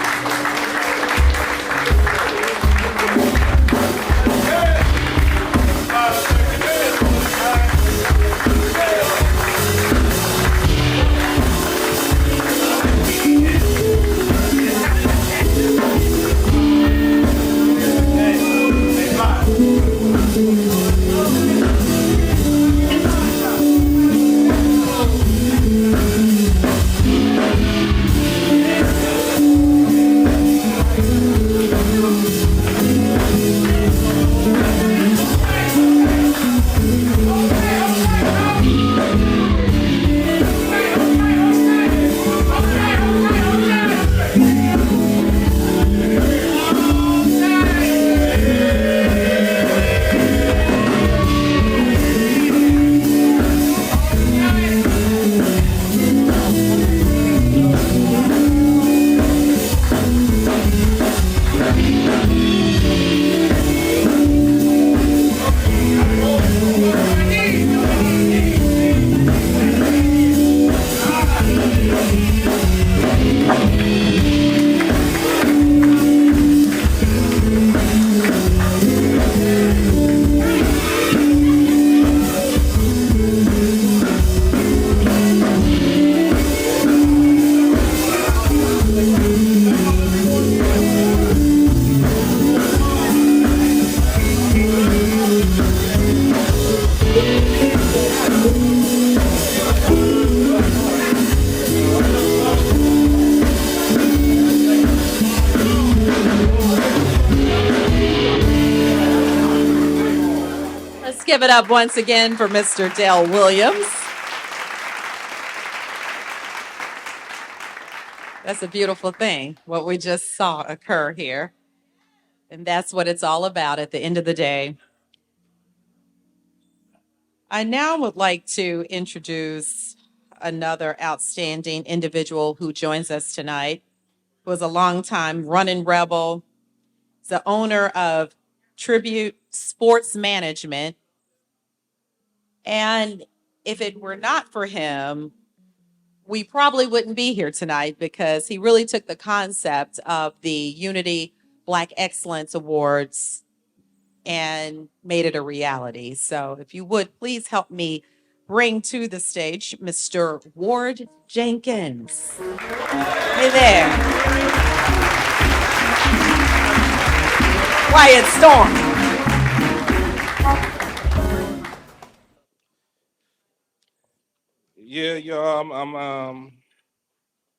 give it up once again for Mr. Dell Williams. That's a beautiful thing, what we just saw occur here. And that's what it's all about at the end of the day. I now would like to introduce another outstanding individual who joins us tonight, who was a longtime running rebel, the owner of Tribute Sports Management. And if it were not for him, we probably wouldn't be here tonight, because he really took the concept of the Unity Black Excellence Awards and made it a reality. So if you would, please help me bring to the stage Mr. Ward Jenkins. Hey there. Quiet Storm.
Yeah, y'all.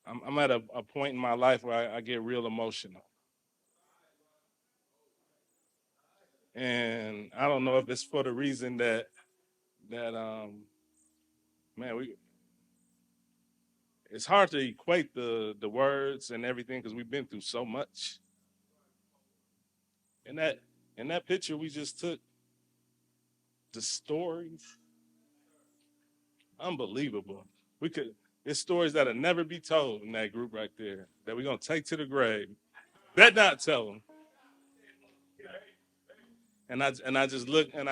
I'm at a point in my life where I get real emotional, and I don't know if it's for the reason that man, it's hard to equate the words and everything, because we've been through so much. And that picture we just took, the stories, unbelievable. There's stories that'll never be told in that group right there that we're gonna take to the grave. Bet not tell them. And I just looking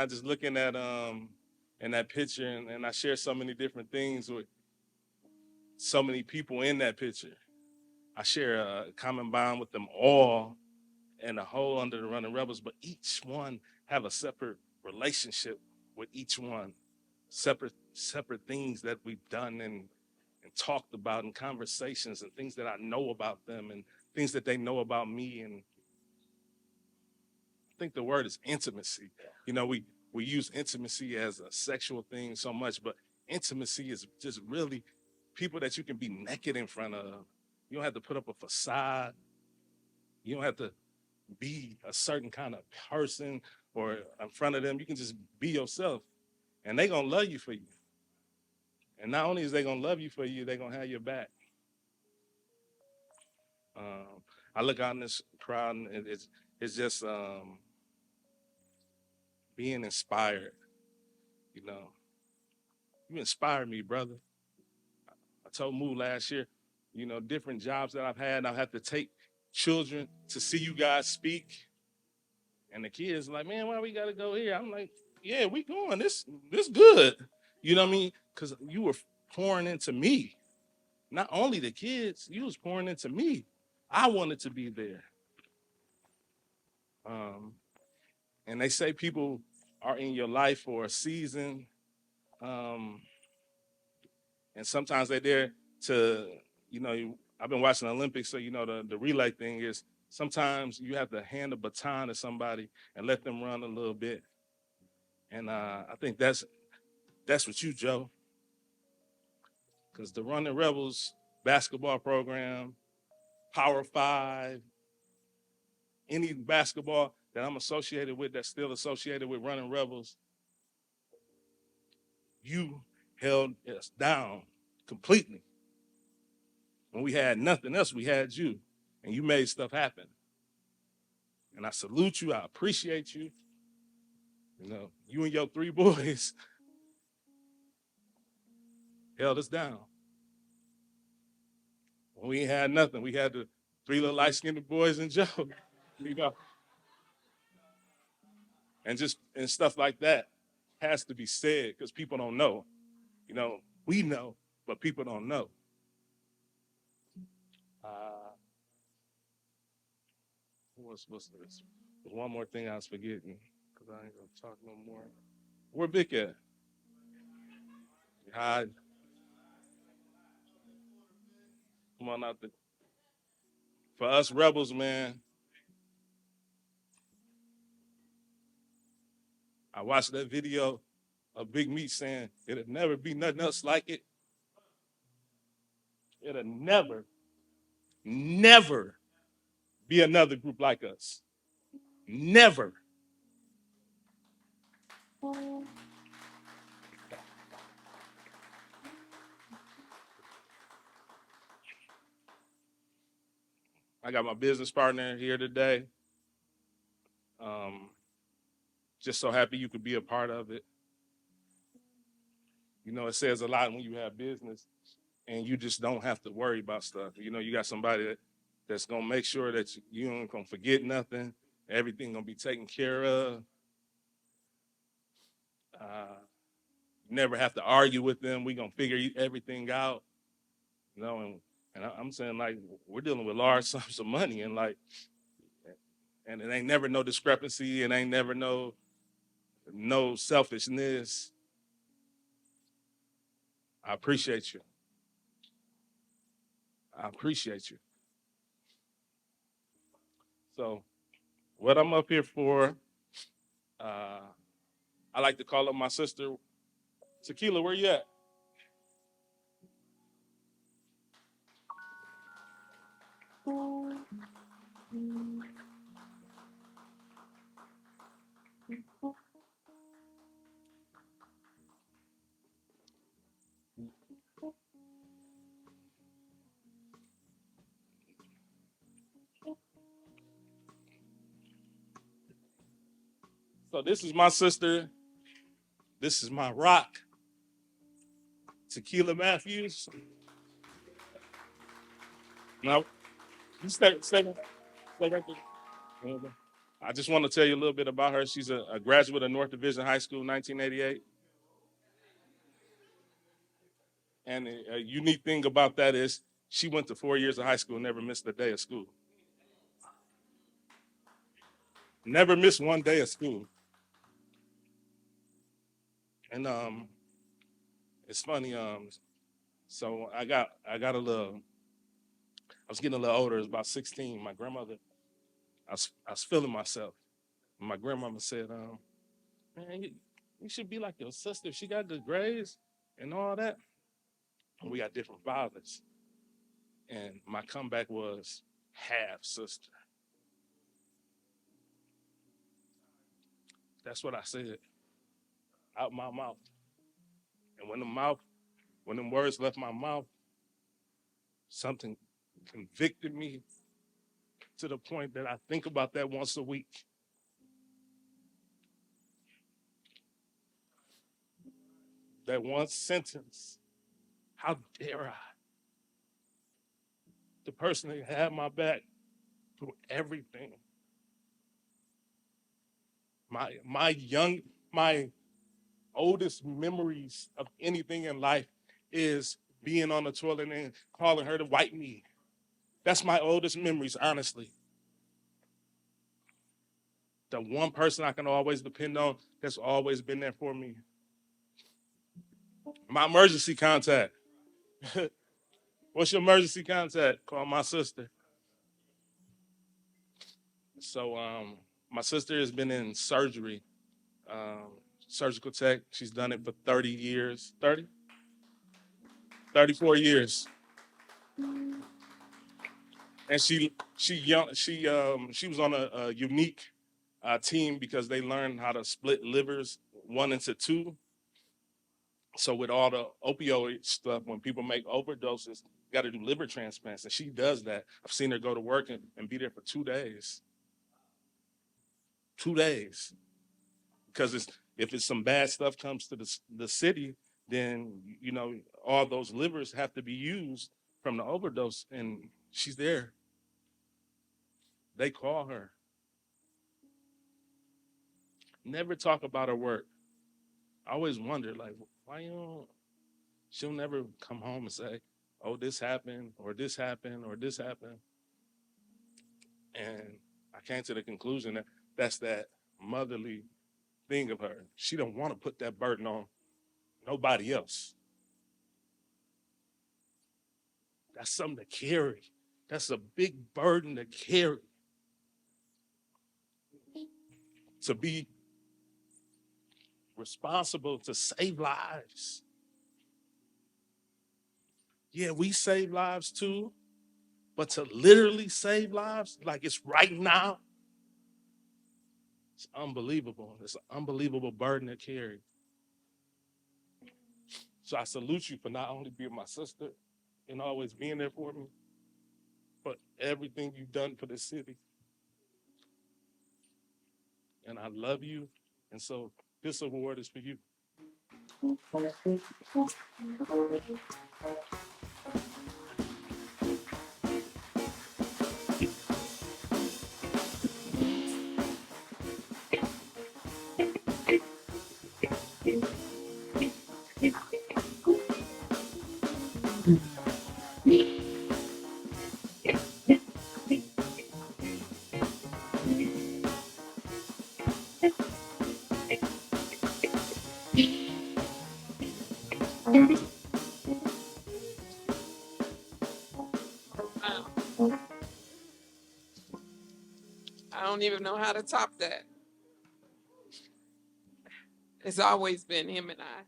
at in that picture, and I share so many different things with so many people in that picture. I share a common bond with them all, and the whole under the Running Rebels, but each one have a separate relationship with each one, separate things that we've done and talked about in conversations, and things that I know about them and things that they know about me. And I think the word is intimacy. You know, we use intimacy as a sexual thing so much, but intimacy is just really people that you can be naked in front of. You don't have to put up a facade. You don't have to be a certain kind of person or in front of them. You can just be yourself, and they're going to love you for you. And not only is they going to love you for you, they're going to have your back. I look out in this crowd, and it's just being inspired. You know, you inspired me, brother. I told Moo last year, you know, different jobs that I've had to take children to see you guys speak. And the kids like, man, why we got to go here? I'm like, yeah, we going. This good. You know what I mean? Because you were pouring into me. Not only the kids, you was pouring into me. I wanted to be there. And they say people are in your life for a season. And sometimes they're there to, you know, I've been watching the Olympics, so, you know, the relay thing is sometimes you have to hand a baton to somebody and let them run a little bit. And I think that's what you, Joe. Because the Running Rebels basketball program, Power 5, any basketball that I'm associated with, that's still associated with Running Rebels, you held us down completely. When we had nothing else, we had you, and you made stuff happen. And I salute you. I appreciate you. You know, you and your 3 boys held us down. When we had nothing, we had the 3 little light-skinned boys and Joe, you know. And stuff like that has to be said, because people don't know. You know, we know, but people don't know. What's this? There's one more thing I was forgetting, because I ain't gonna talk no more. Where Vic at? Hi. Come on out there. For us rebels, man, I watched that video of Big Meat saying it'll never be nothing else like it. It'll never be another group like us. Never. I got my business partner here today. Just so happy you could be a part of it. You know, it says a lot when you have business and you just don't have to worry about stuff. You know, you got somebody that's gonna make sure that you ain't gonna forget nothing. Everything gonna be taken care of. Never have to argue with them. We gonna figure everything out. You know, and I'm saying, like, we're dealing with large sums of money, and like, and it ain't never no discrepancy, and ain't never no selfishness. I appreciate you. I appreciate you. So what I'm up here for, I like to call up my sister. Tequila, where you at? So this is my sister. This is my rock, Tequila Matthews. Now, you stay right there. I just want to tell you a little bit about her. She's a graduate of North Division High School, 1988. And a unique thing about that is she went to 4 years of high school, never missed a day of school. Never missed one day of school. And it's funny. So I was getting a little older. It was about 16. My grandmother, I was feeling myself. And my grandmama said, man, you should be like your sister. She got good grades and all that. And we got different fathers. And my comeback was half sister. That's what I said out my mouth. And when them words left my mouth, something convicted me to the point that I think about that once a week. That one sentence, how dare I? The person that had my back through everything. My oldest memories of anything in life is being on the toilet and calling her to wipe me. That's my oldest memories, honestly. The one person I can always depend on that's always been there for me. My emergency contact. What's your emergency contact? Call my sister. So my sister has been in surgery, surgical tech. She's done it for 30 years. 30? 34 years. And she was on a unique team because they learned how to split livers 1 into 2. So with all the opioid stuff, when people make overdoses, got to do liver transplants, and she does that. I've seen her go to work and be there for 2 days. 2 days, because if it's some bad stuff comes to the city, then you know all those livers have to be used from the overdose, and she's there. They call her. Never talk about her work. I always wonder, like, why you don't? She'll never come home and say, "Oh, this happened, or this happened, or this happened." And I came to the conclusion that that's that motherly thing of her. She don't want to put that burden on nobody else. That's something to carry. That's a big burden to carry. To be responsible to save lives. Yeah, we save lives too, but to literally save lives, like it's right now, It's unbelievable. It's an unbelievable burden to carry. So I salute you for not only being my sister and always being there for me, but everything you've done for this city. And I love you. And so this award is for you.
Wow. I don't even know how to top that. It's always been him and I.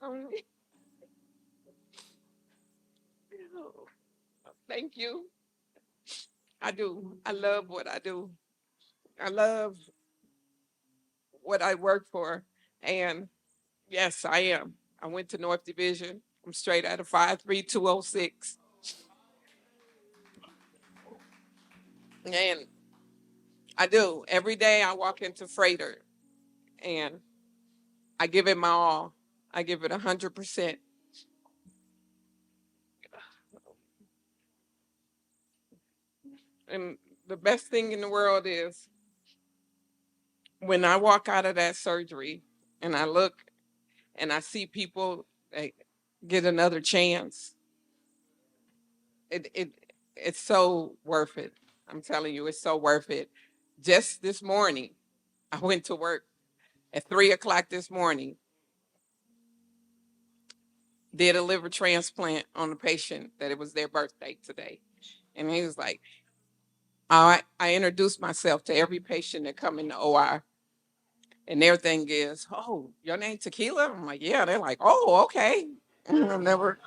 Only- Thank you. I do. I love what I do. I love what I work for. And yes, I am. I went to North Division. I'm straight out of 53206. And I do. Every day I walk into Freighter and I give it my all. I give it 100%. And the best thing in the world is when I walk out of that surgery and I look and I see people that get another chance, it's so worth it. I'm telling you, it's so worth it. Just this morning, I went to work at 3 o'clock this morning, did a liver transplant on a patient that it was their birthday today. And he was like, I introduced myself to every patient that come in the OR. And their thing is, oh, your name Tequila? I'm like, yeah. They're like, oh, okay. I've never.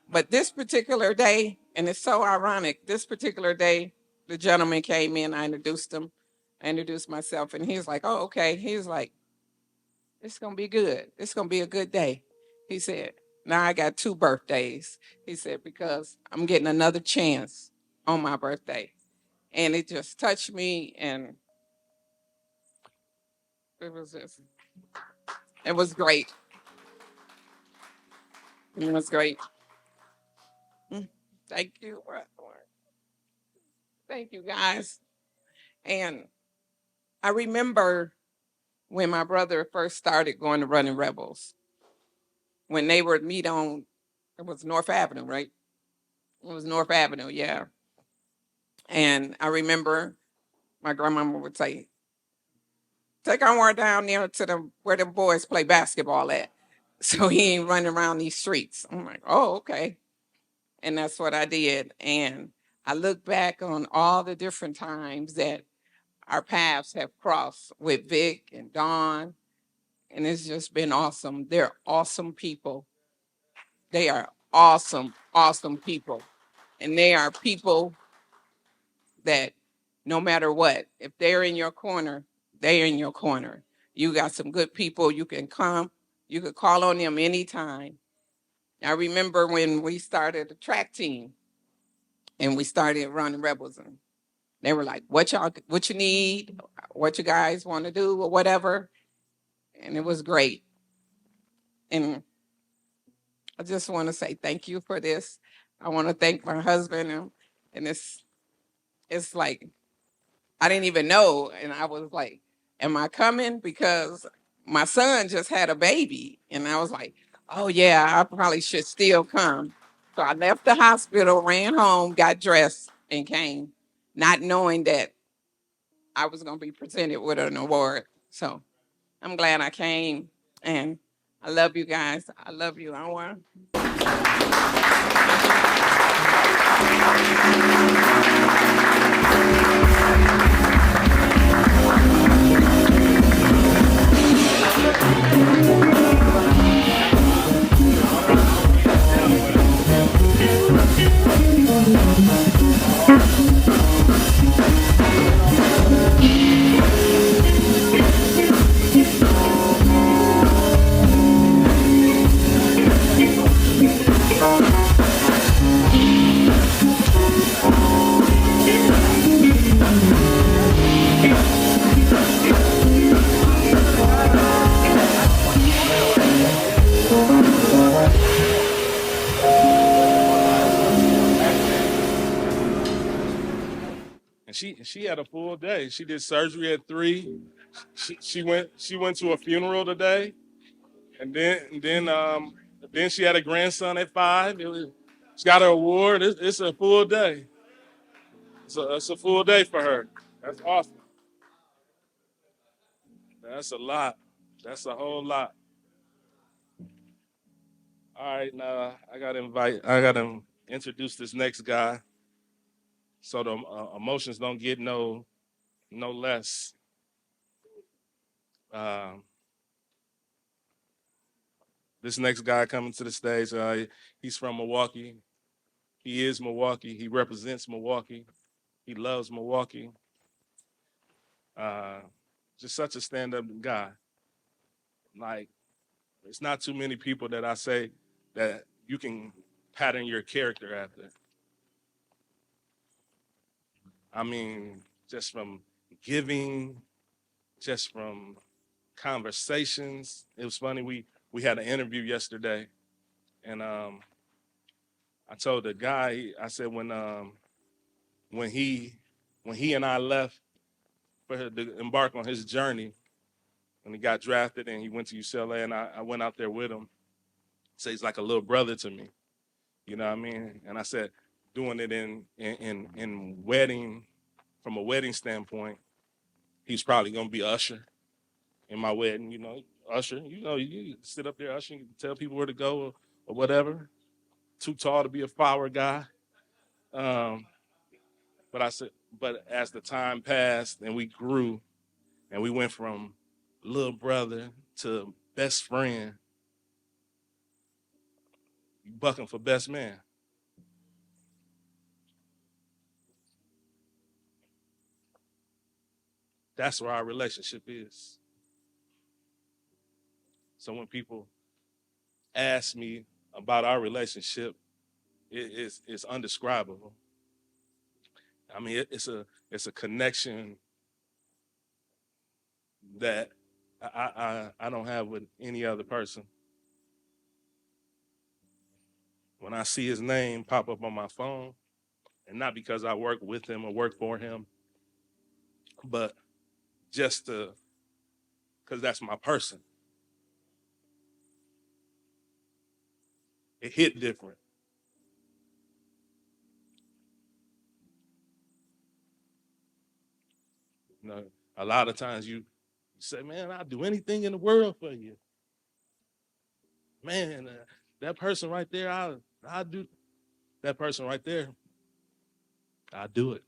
But this particular day, and it's so ironic, this particular day, the gentleman came in, I introduced him, I introduced myself, and he's like, oh, okay. He's like, it's going to be good. It's going to be a good day. He said, now I got 2 birthdays. He said, because I'm getting another chance on my birthday. And it just touched me, and it was great. It was great. Thank you. Thank you, guys. And I remember when my brother first started going to Running Rebels, when they would meet on, it was North Avenue, right? It was North Avenue, yeah. And I remember my grandmama would say, take Antoine down there to where the boys play basketball at. So he ain't running around these streets. I'm like, oh, okay. And that's what I did. And I look back on all the different times that our paths have crossed with Vic and Dawn, and it's just been awesome. They're awesome people. They are awesome, awesome people. And they are people that no matter what, if they're in your corner, they're in your corner. You got some good people. You can come. You could call on them anytime. I remember when we started the track team and we started running Rebels, and they were like, what you need, what you guys want to do or whatever. And it was great. And I just want to say thank you for this. I want to thank my husband, and it's like, I didn't even know. And I was like, am I coming? Because my son just had a baby. And I was like, oh yeah, I probably should still come. So I left the hospital, ran home, got dressed, and came, not knowing that I was going to be presented with an award. So I'm glad I came, and I love you guys. I love you, Antoine.
she had a full day. She did surgery at 3. She went to a funeral today, and then she had a grandson at 5. She got her award. It's a full day. It's a full day for her. That's awesome. That's a lot. That's a whole lot. All right, now I gotta introduce this next guy, so the emotions don't get no less. This next guy coming to the stage, he's from Milwaukee. He is Milwaukee. He represents Milwaukee. He loves Milwaukee. Just such a stand-up guy. Like, it's not too many people that I say that you can pattern your character after. I mean, just from giving, just from conversations. It was funny, we had an interview yesterday, and I told the guy, I said when he and I left to embark on his journey, when he got drafted and he went to UCLA, and I went out there with him. So he's like a little brother to me, you know what I mean? And I said, doing it in wedding, from a wedding standpoint, he's probably gonna be usher in my wedding, you know, usher. You know, you sit up there ushering, you tell people where to go or whatever. Too tall to be a flower guy. But as the time passed and we grew, and we went from little brother to best friend, you bucking for best man. That's where our relationship is. So when people ask me about our relationship, it's undescribable. I mean, it's a connection that I don't have with any other person. When I see his name pop up on my phone, and not because I work with him or work for him, but just because that's my person. It hit different. You know, a lot of times you say, man, I'll do anything in the world for you. Man, that person right there, I'll do that person right there. I'll do it.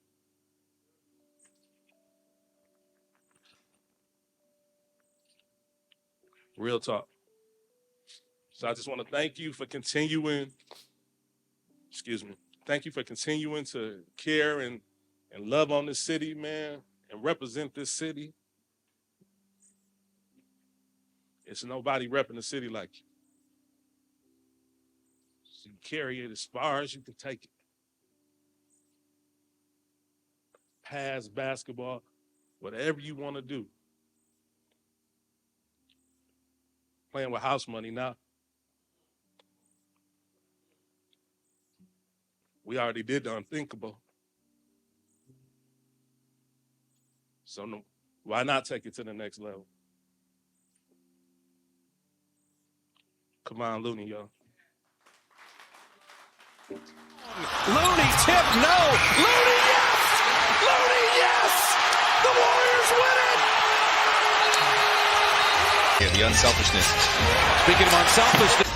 Real talk. So I just want to thank you for continuing, thank you for continuing to care and love on this city, man, and represent this city. It's nobody repping the city like you. So you carry it as far as you can take it. Pass basketball, whatever you want to do. Playing with house money now. We already did the unthinkable. So why not take it to the next level? Kevon Looney, y'all.
Looney tip, no. Looney, yes! Looney, yes! The Warriors win it!
Yeah, the unselfishness.
Speaking of unselfishness,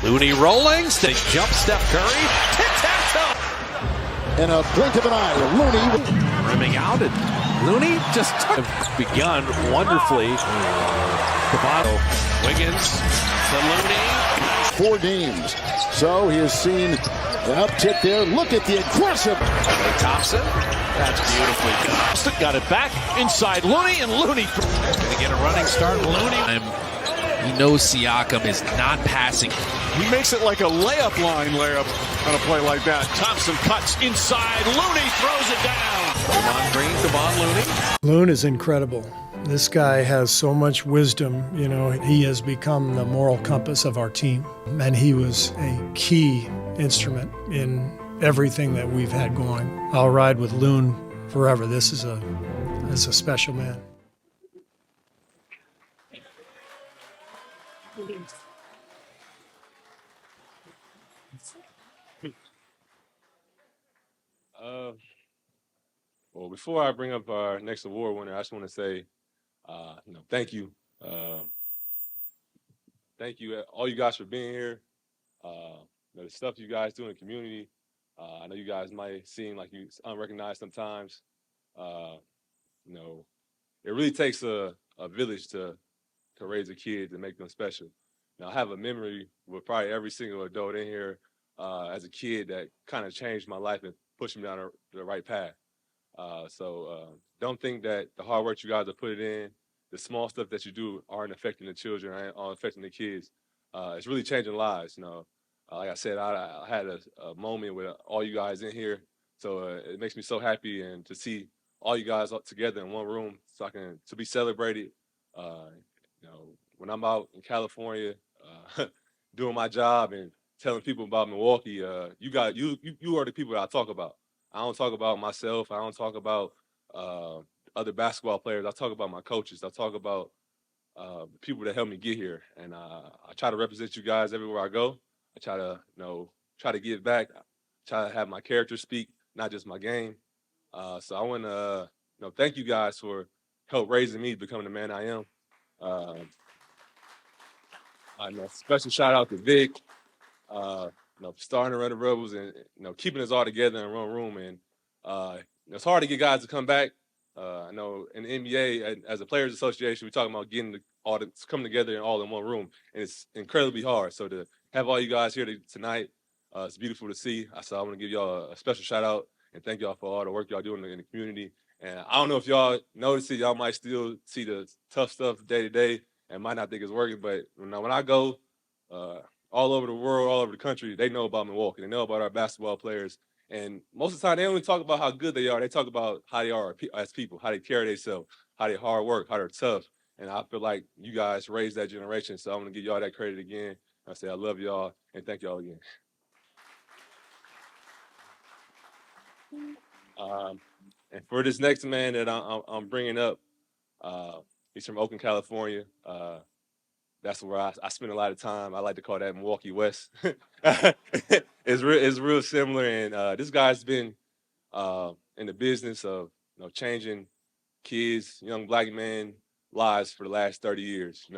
Looney rolling, jump Steph Curry, tic-tac-toe.
In a blink of an eye, Looney
Rimming out, and Looney just begun wonderfully. Wiggins to Looney.
4 games. So he has seen an uptick there. Look at the aggressive.
Thompson, that's beautifully done. Got it back inside Looney, and Looney going to get a running start. Looney.
He knows Siakam is not passing.
He makes it like a layup on a play like that. Thompson cuts inside. Looney throws it down. Kevon Green, Kevon Looney.
Loon is incredible. This guy has so much wisdom. You know, he has become the moral compass of our team. And he was a key instrument in everything that we've had going. I'll ride with Loon forever. This is a special man.
Well, before I bring up our next award winner, I just want to say, thank you. Thank you, all you guys, for being here. The stuff you guys do in the community. I know you guys might seem like you unrecognized sometimes. It really takes a village to raise a kid, to make them special. Now, I have a memory with probably every single adult in here as a kid that kind of changed my life and pushed me down the right path. So don't think that the hard work you guys have put in, the small stuff that you do aren't affecting the children, aren't affecting the kids. It's really changing lives. Like I said, I had a moment with all you guys in here. So it makes me so happy and to see all you guys together in one room to be celebrated. When I'm out in California doing my job and telling people about Milwaukee, you are the people that I talk about. I don't talk about myself. I don't talk about other basketball players. I talk about my coaches. I talk about the people that helped me get here. And I try to represent you guys everywhere I go. I try to give back. I try to have my character speak, not just my game. So I want to thank you guys for help raising me to become the man I am. A special shout out to Vic, starting to run the Rebels and keeping us all together in one room. And it's hard to get guys to come back. I know in the NBA, as a players' association, we're talking about getting all to come together and all in one room, and it's incredibly hard. So to have all you guys here tonight, it's beautiful to see. So I want to give y'all a special shout out and thank y'all for all the work y'all doing in the community. And I don't know if y'all notice it, y'all might still see the tough stuff day to day and might not think it's working, but when I go all over the world, all over the country, they know about Milwaukee. They know about our basketball players. And most of the time, they don't even talk about how good they are. They talk about how they are as people, how they carry themselves, how they hard work, how they're tough. And I feel like you guys raised that generation. So I'm going to give y'all that credit again. I say I love y'all and thank y'all again. And for this next man that I'm bringing up, he's from Oakland, California. That's where I spend a lot of time. I like to call that Milwaukee West. It's real similar. And this guy's been in the business of changing kids, young black men lives for the last 30 years.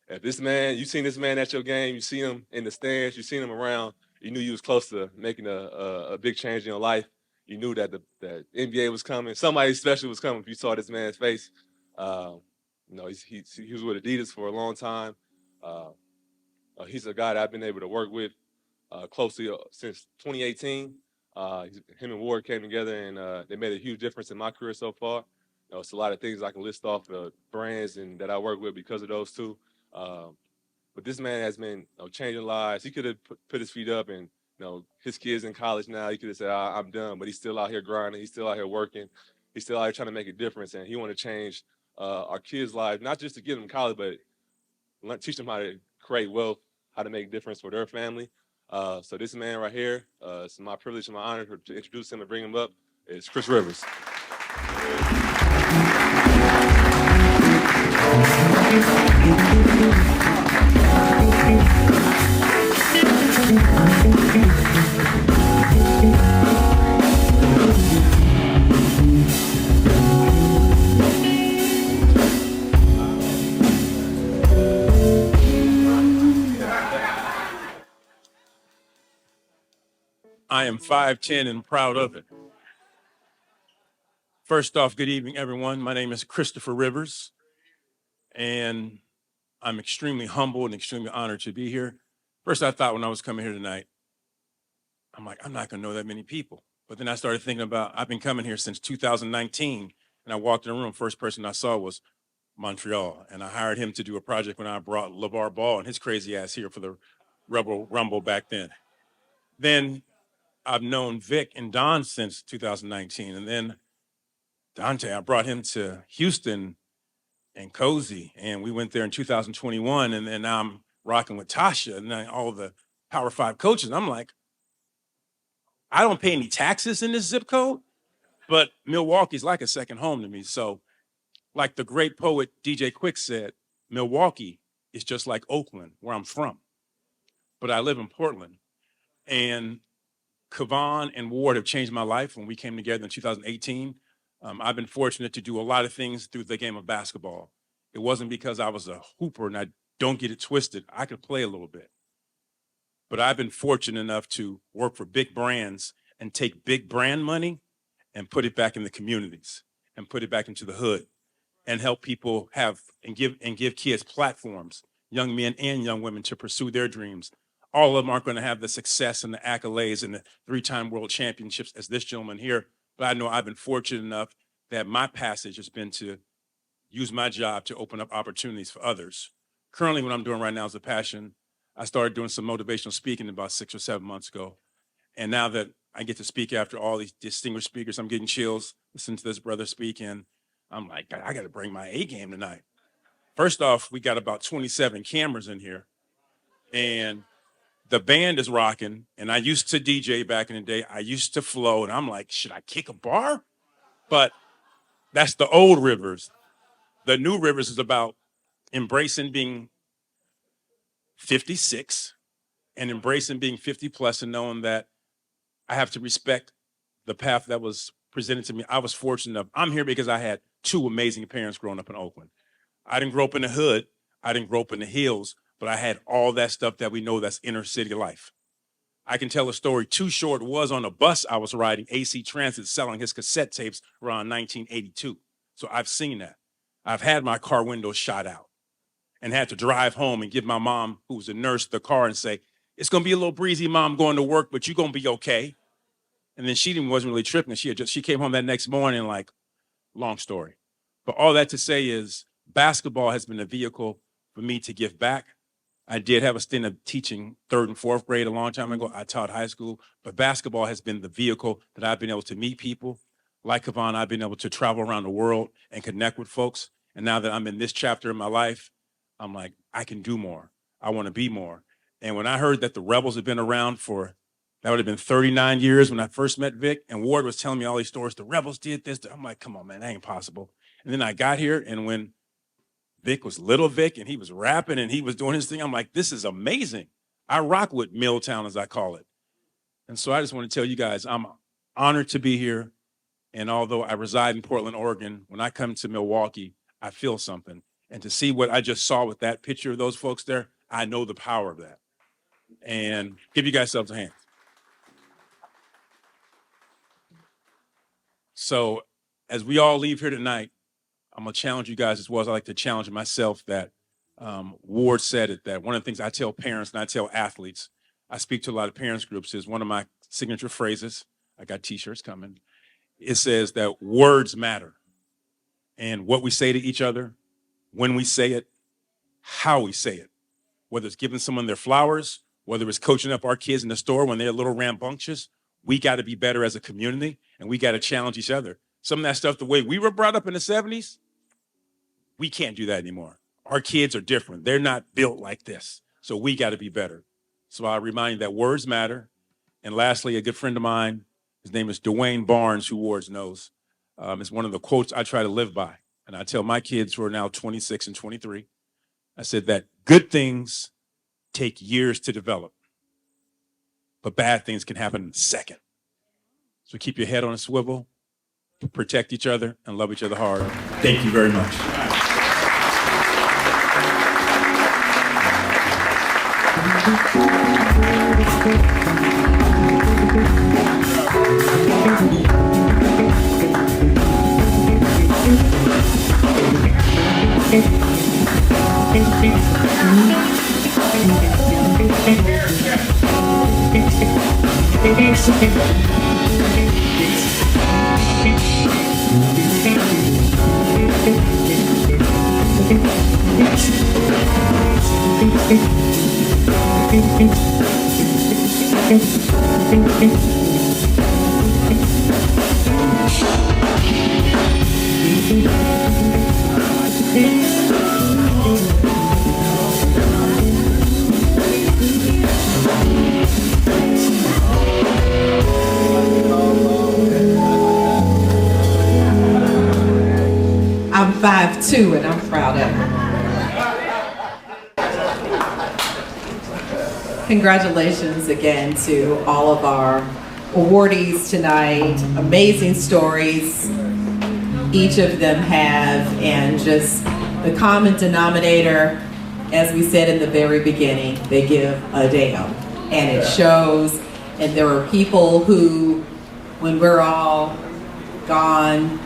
If this man, you've seen this man at your game, you see him in the stands, you seen him around, you knew you was close to making a big change in your life. You knew that the NBA was coming. Somebody special was coming if you saw this man's face. He was with Adidas for a long time. He's a guy that I've been able to work with closely since 2018. Him and Ward came together and they made a huge difference in my career so far. It's a lot of things I can list off brands and that I work with because of those two. But this man has been changing lives. He could have put his feet up and his kids in college now. He could have said, I'm done, but he's still out here grinding. He's still out here working. He's still out here trying to make a difference. And he want to change our kids' lives, not just to get them in college, but teach them how to create wealth, how to make a difference for their family. So this man right here, it's my privilege and my honor to introduce him and bring him up, is Chris Rivers.
I am 5'10" and proud of it. First off, good evening, everyone. My name is Christopher Rivers, and I'm extremely humbled and extremely honored to be here. First, I thought when I was coming here tonight, I'm like, I'm not going to know that many people. But then I started thinking about, I've been coming here since 2019, and I walked in the room, first person I saw was Montreal, and I hired him to do a project when I brought LeVar Ball and his crazy ass here for the Rebel Rumble back then. Then I've known Vic and Don since 2019. And then Dante, I brought him to Houston and Cozy. And we went there in 2021. And then now I'm rocking with Tasha and then all the Power 5 coaches. I'm like, I don't pay any taxes in this zip code. But Milwaukee's like a second home to me. So like the great poet DJ Quick said, Milwaukee is just like Oakland, where I'm from. But I live in Portland. And Kevon and Ward have changed my life when we came together in 2018. I've been fortunate to do a lot of things through the game of basketball. It wasn't because I was a hooper, and I don't get it twisted. I could play a little bit. But I've been fortunate enough to work for big brands and take big brand money and put it back in the communities and put it back into the hood and help people have and give kids platforms, young men and young women, to pursue their dreams. All of them aren't going to have the success and the accolades and the 3-time world championships as this gentleman here. But I know I've been fortunate enough that my passage has been to use my job to open up opportunities for others. Currently, what I'm doing right now is a passion. I started doing some motivational speaking about 6 or 7 months ago. And now that I get to speak after all these distinguished speakers, I'm getting chills listening to this brother speak. And I'm like, I got to bring my A game tonight. First off, we got about 27 cameras in here. And the band is rocking. And I used to DJ back in the day. I used to flow. And I'm like, should I kick a bar? But that's the old Rivers. The new Rivers is about embracing being 56 and embracing being 50 plus and knowing that I have to respect the path that was presented to me. I was fortunate enough. I'm here because I had 2 amazing parents growing up in Oakland. I didn't grow up in the hood. I didn't grow up in the hills, but I had all that stuff that we know that's inner city life. I can tell a story. Too Short was on a bus I was riding, AC Transit, selling his cassette tapes around 1982. So I've seen that. I've had my car windows shot out and had to drive home and give my mom, who was a nurse, the car and say, it's going to be a little breezy, Mom, going to work, but you're going to be okay. And then she wasn't really tripping. She came home that next morning, like, long story. But all that to say is basketball has been a vehicle for me to give back. I did have a stint of teaching 3rd and 4th grade a long time ago. I taught high school, but basketball has been the vehicle that I've been able to meet people. Like Kevon, I've been able to travel around the world and connect with folks. And now that I'm in this chapter in my life, I'm like, I can do more. I want to be more. And when I heard that the Rebels had been around for, that would have been 39 years when I first met Vic, and Ward was telling me all these stories, the Rebels did this. I'm like, come on, man, that ain't possible. And then I got here, and when Vic was Little Vic, and he was rapping, and he was doing his thing, I'm like, this is amazing. I rock with Milltown, as I call it. And so I just want to tell you guys, I'm honored to be here. And although I reside in Portland, Oregon, when I come to Milwaukee, I feel something. And to see what I just saw with that picture of those folks there, I know the power of that. And give you guys yourselves a hand. So as we all leave here tonight, I'm going to challenge you guys as well as I like to challenge myself that Ward said it, that one of the things I tell parents and I tell athletes, I speak to a lot of parents groups, is one of my signature phrases. I got T-shirts coming. It says that words matter. And what we say to each other, when we say it, how we say it, whether it's giving someone their flowers, whether it's coaching up our kids in the store when they're a little rambunctious, we got to be better as a community, and we got to challenge each other. Some of that stuff, the way we were brought up in the 70s, we can't do that anymore. Our kids are different. They're not built like this. So we got to be better. So I remind you that words matter. And lastly, a good friend of mine, his name is Dwayne Barnes, who Ward knows, is one of the quotes I try to live by. And I tell my kids who are now 26 and 23, I said that good things take years to develop, but bad things can happen in a second. So keep your head on a swivel, protect each other, and love each other hard. Thank you very much.
have two, and I'm proud of them. Congratulations again to all of our awardees tonight. Amazing stories each of them have, and just the common denominator, as we said in the very beginning, they give a damn, and it shows. And there are people who, when we're all gone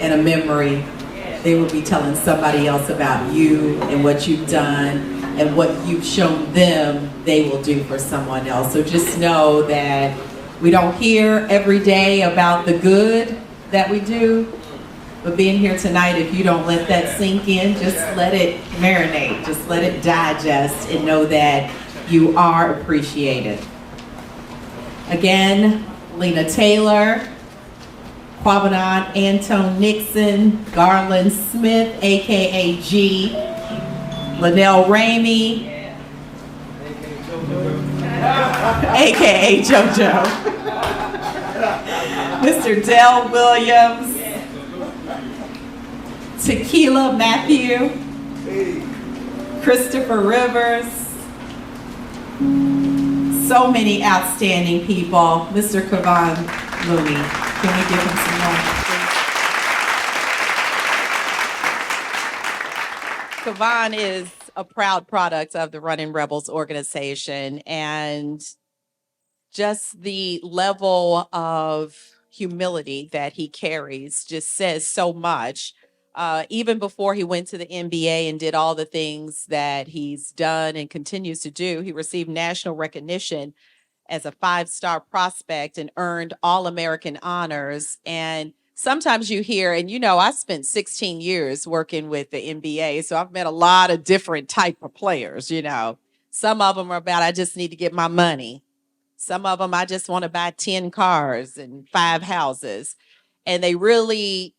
in a memory, they will be telling somebody else about you and what you've done and what you've shown them they will do for someone else. So just know that we don't hear every day about the good that we do, but being here tonight, if you don't let that sink in, just let it marinate, just let it digest, and know that you are appreciated. Again, Lena Taylor, Kwabena Nixon, Garland Smith, aka G, Lenell Ramey, aka JoJo, Mr. Dell Williams, Tequila Matthews, Christopher Rivers, so many outstanding people. Mr. Kevon Looney, can we give him some more, please?
Kevon is a proud product of the Running Rebels organization, and just the level of humility that he carries just says so much. Even before he went to the NBA and did all the things that he's done and continues to do, he received national recognition as a 5-star prospect and earned All-American honors. And sometimes you hear, and you know, I spent 16 years working with the NBA, so I've met a lot of different type of players, you know. Some of them are about, I just need to get my money. Some of them, I just want to buy 10 cars and 5 houses. And they really,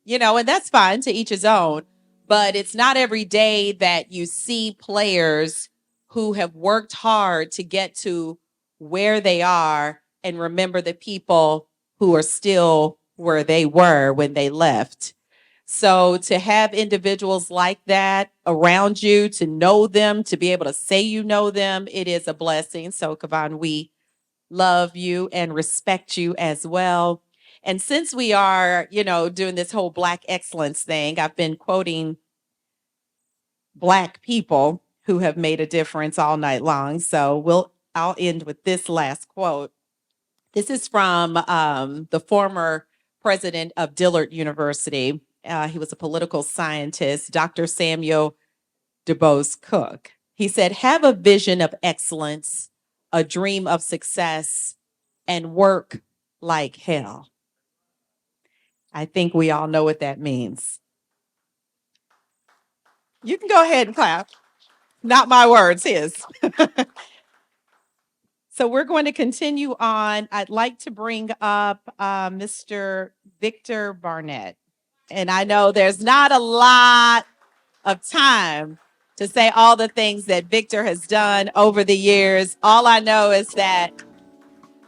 you know, and that's fine, to each his own, but it's not every day that you see players who have worked hard to get to where they are and remember the people who are still where they were when they left. So to have individuals like that around you, to know them, to be able to say you know them, it is a blessing. So Kevon, we love you and respect you as well. And since we are, you know, doing this whole Black excellence thing, I've been quoting Black people who have made a difference all night long. So I'll end with this last quote. This is from the former president of Dillard University. He was a political scientist, Dr. Samuel DuBose Cook. He said, "Have a vision of excellence, a dream of success, and work like hell." I think we all know what that means. You can go ahead and clap. Not my words, his. So we're going to continue on. I'd like to bring up Mr. Victor Barnett. And I know there's not a lot of time to say all the things that Victor has done over the years. All I know is that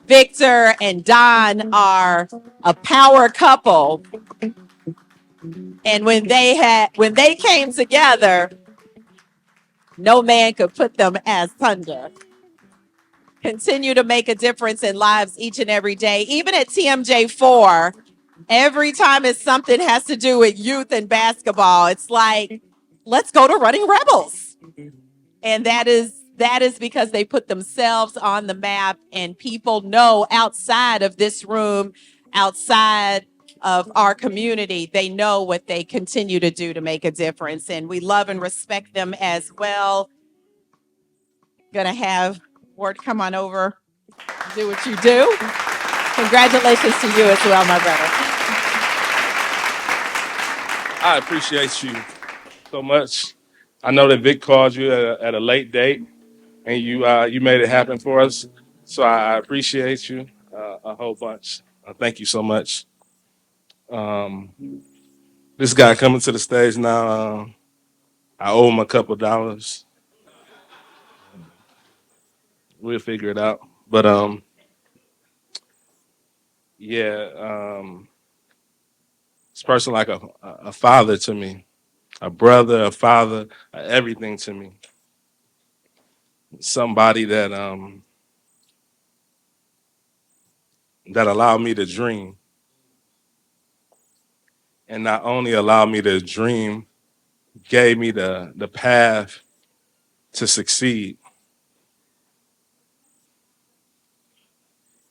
Victor and Don are a power couple. And when they came together, no man could put them asunder. Continue to make a difference in lives each and every day. Even at TMJ4, every time it's something has to do with youth and basketball, it's like, let's go to Running Rebels. And that is because they put themselves on the map, and people know outside of this room, outside of our community, they know what they continue to do to make a difference. And we love and respect them as well. Gonna have Ward come on over, do what you do. Congratulations to you as well, my brother.
I appreciate you so much. I know that Vic called you at a late date, and you made it happen for us. So I appreciate you a whole bunch. Thank you so much. This guy coming to the stage now, I owe him a couple dollars. We'll figure it out. But yeah, this person like a father to me. a brother, a father, everything to me. Somebody that allowed me to dream, and not only allowed me to dream, gave me the path to succeed.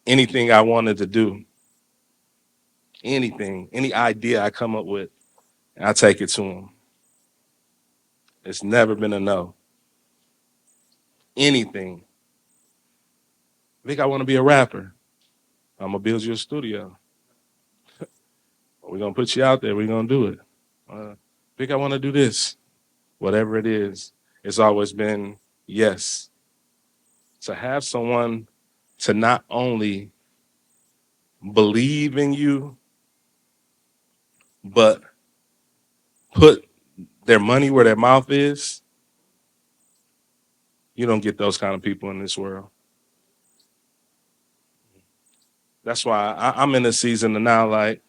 Anything I wanted to do, anything, any idea I come up with, I take it to him. It's never been a no. Anything. Vic, I want to be a rapper. I'm gonna build you a studio. We're gonna put you out there. We're gonna do it. Vic, I want to do this. Whatever it is, it's always been yes. To have someone to not only believe in you, but put their money where their mouth is, you don't get those kind of people in this world. That's why I'm in a season now, like,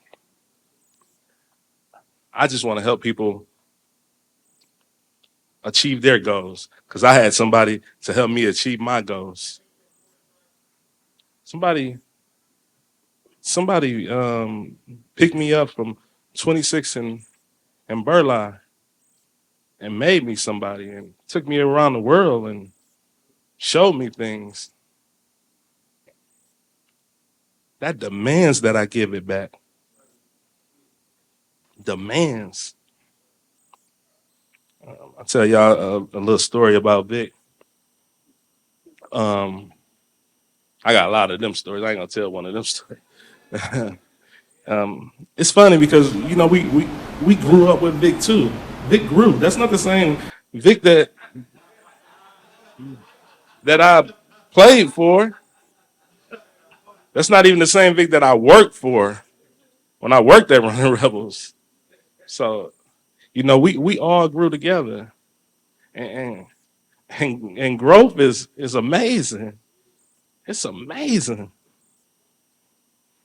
I just want to help people achieve their goals, because I had somebody to help me achieve my goals. Somebody picked me up from 26 and Burleigh and made me somebody and took me around the world and showed me things. That demands that I give it back. Demands. I'll tell y'all a little story about Vic. I got a lot of them stories. I ain't gonna tell one of them stories. It's funny because, you know, we grew up with Vic too. Vic grew. That's not the same Vic that I played for. That's not even the same Vic that I worked for when I worked at Running Rebels. So, you know, we all grew together, and and growth is amazing. It's amazing.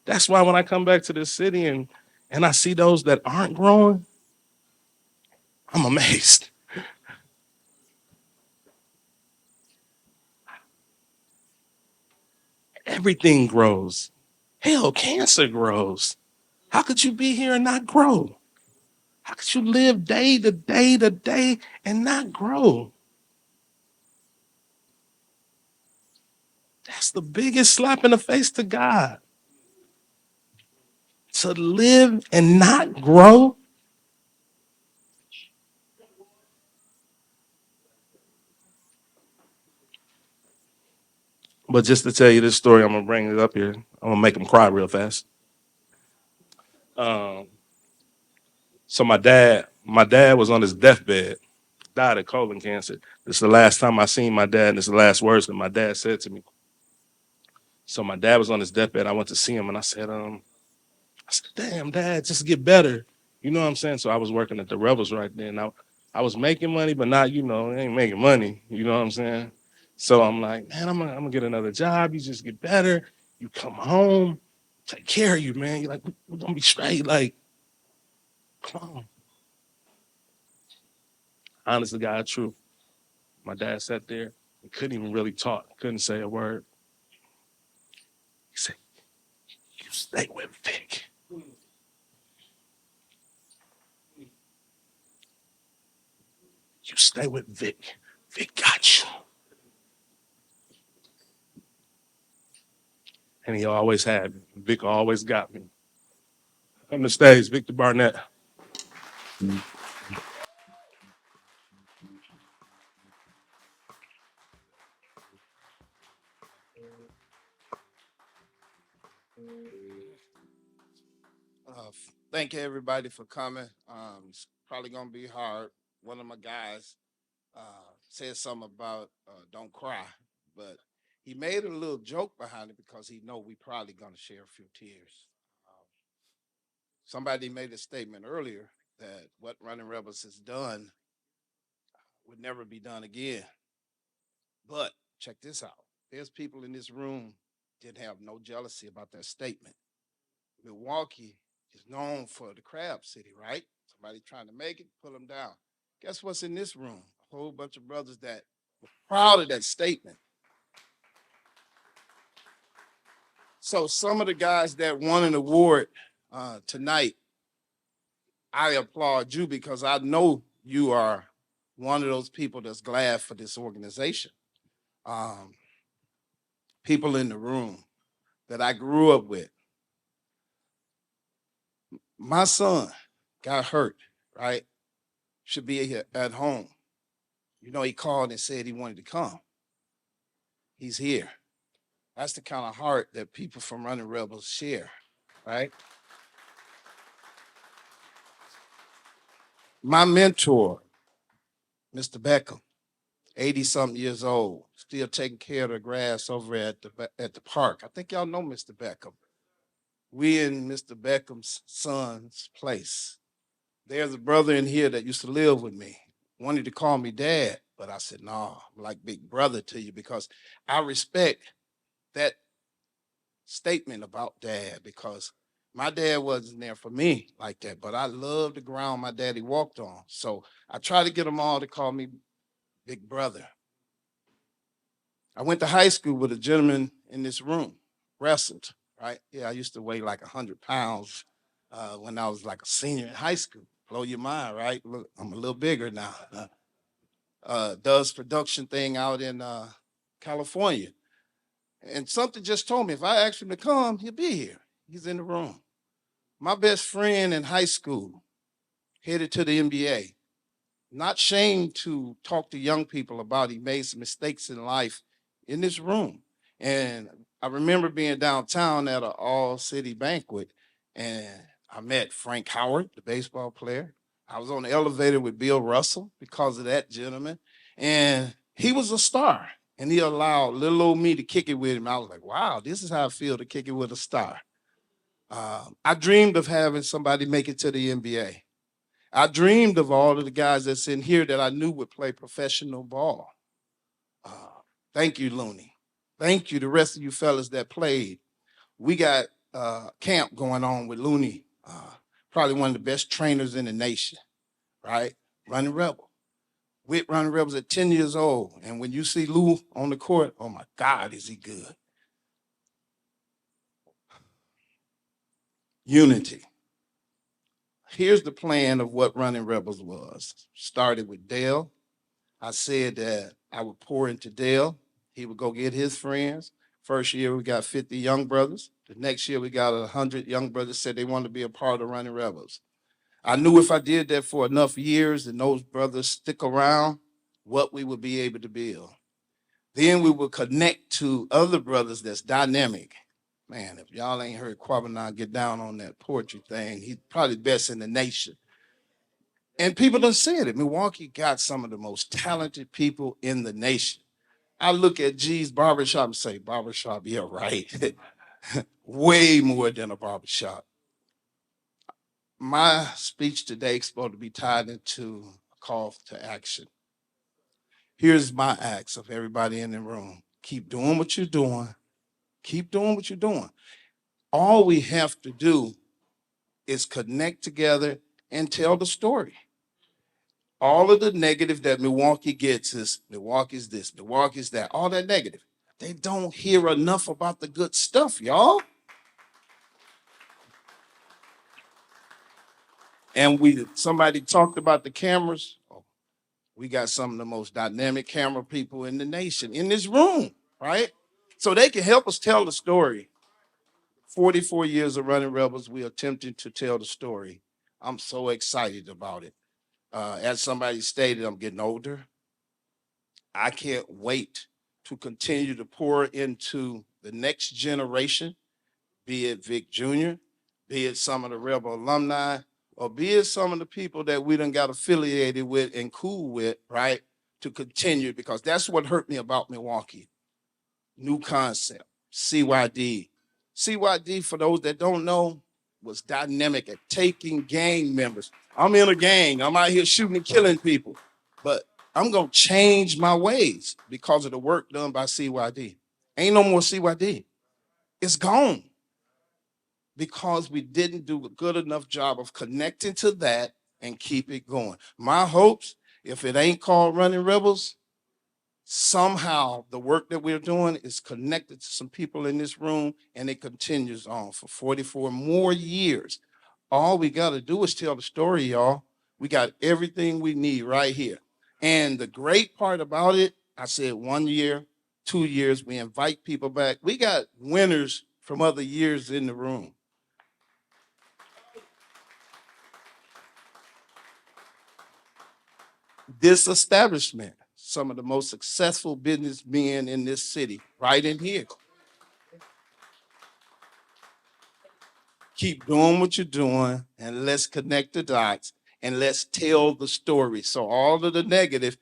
That's why when I come back to this city and I see those that aren't growing, I'm amazed. Everything grows. Hell, cancer grows. How could you be here and not grow? How could you live day to day to day and not grow? That's the biggest slap in the face to God. To live and not grow. But just to tell you this story, I'm going to bring it up here. I'm going to make them cry real fast. So my dad was on his deathbed, died of colon cancer. This is the last time I seen my dad, and this is the last words that my dad said to me. So my dad was on his deathbed. I went to see him, and I said, damn, Dad, just get better. You know what I'm saying? So I was working at the Rebels right then. I was making money, but not, you know, ain't making money. You know what I'm saying? So I'm like, man, I'm gonna get another job. You just get better. You come home, take care of you, man. You're like, we're gonna be straight. Like, come on. Honest to God, true. My dad sat there and couldn't even really talk, couldn't say a word. He said, you stay with Vic. You stay with Vic. Vic got you. And he always had me. Vic always got me. Come to stage, Victor Barnett.
Thank you, everybody, for coming. It's probably going to be hard. One of my guys said something about don't cry, but he made a little joke behind it because he know we probably going to share a few tears. Somebody made a statement earlier that what Running Rebels has done would never be done again. But check this out. There's people in this room didn't have no jealousy about that statement. Milwaukee is known for the crab city, right? Somebody trying to make it, pull them down. Guess what's in this room? A whole bunch of brothers that were proud of that statement. So some of the guys that won an award tonight, I applaud you because I know you are one of those people that's glad for this organization. People in the room that I grew up with. My son got hurt, right? Should be here at home. You know, he called and said he wanted to come. He's here. That's the kind of heart that people from Running Rebels share, right? My mentor, Mr. Beckham, 80-something years old, still taking care of the grass over at the park. I think y'all know Mr. Beckham. We in Mr. Beckham's son's place. There's a brother in here that used to live with me, wanted to call me dad, but I said, no, I'm like big brother to you because I respect that statement about dad because my dad wasn't there for me like that, but I love the ground my daddy walked on. So I try to get them all to call me big brother. I went to high school with a gentleman in this room, wrestled, right? Yeah, I used to weigh like 100 pounds when I was like a senior in high school. Blow your mind, right? Look, I'm a little bigger now. Does production thing out in California. And something just told me if I ask him to come, he'll be here. He's in the room. My best friend in high school, headed to the NBA. Not ashamed to talk to young people about he made some mistakes in life in this room. And I remember being downtown at an all-city banquet, and I met Frank Howard, the baseball player. I was on the elevator with Bill Russell because of that gentleman. And he was a star. And he allowed little old me to kick it with him. I was like, wow, this is how I feel to kick it with a star. I dreamed of having somebody make it to the NBA. I dreamed of all of the guys that's in here that I knew would play professional ball. Thank you, Looney. Thank you, the rest of you fellas that played. We got camp going on with Looney, probably one of the best trainers in the nation, right? Running Rebel. With Running Rebels at 10 years old. And when you see Lou on the court, oh my God, is he good. Unity. Here's the plan of what Running Rebels was. Started with Dell. I said that I would pour into Dell. He would go get his friends. First year, we got 50 young brothers. The next year, we got 100 young brothers said they wanted to be a part of Running Rebels. I knew if I did that for enough years and those brothers stick around, what we would be able to build. Then we would connect to other brothers that's dynamic. Man, if y'all ain't heard Kwabena get down on that poetry thing, he's probably the best in the nation. And people done said it. Milwaukee got some of the most talented people in the nation. I look at G's barbershop and say, barbershop, yeah, right. Way more than a barbershop. My speech today is supposed to be tied into a call to action. Here's my ask of everybody in the room. Keep doing what you're doing. Keep doing what you're doing. All we have to do is connect together and tell the story. All of the negative that Milwaukee gets is Milwaukee's this, Milwaukee's that, all that negative. They don't hear enough about the good stuff, y'all. And somebody talked about the cameras. Oh, we got some of the most dynamic camera people in the nation in this room, right? So they can help us tell the story. 44 years of Running Rebels, we are attempting to tell the story. I'm so excited about it. As somebody stated, I'm getting older. I can't wait to continue to pour into the next generation, be it Vic Jr., be it some of the Rebel alumni, or be it some of the people that we done got affiliated with and cool with, right, to continue, because that's what hurt me about Milwaukee. New concept, CYD. CYD, for those that don't know, was dynamic at taking gang members. I'm in a gang. I'm out here shooting and killing people. But I'm going to change my ways because of the work done by CYD. Ain't no more CYD. It's gone. Because we didn't do a good enough job of connecting to that and keep it going. My hopes, if it ain't called Running Rebels, somehow the work that we're doing is connected to some people in this room, and it continues on for 44 more years. All we got to do is tell the story, y'all. We got everything we need right here. And the great part about it, I said 1 year, 2 years, we invite people back. We got winners from other years in the room. This establishment, some of the most successful businessmen in this city, right in here. Keep doing what you're doing, and let's connect the dots, and let's tell the story. So all of the negative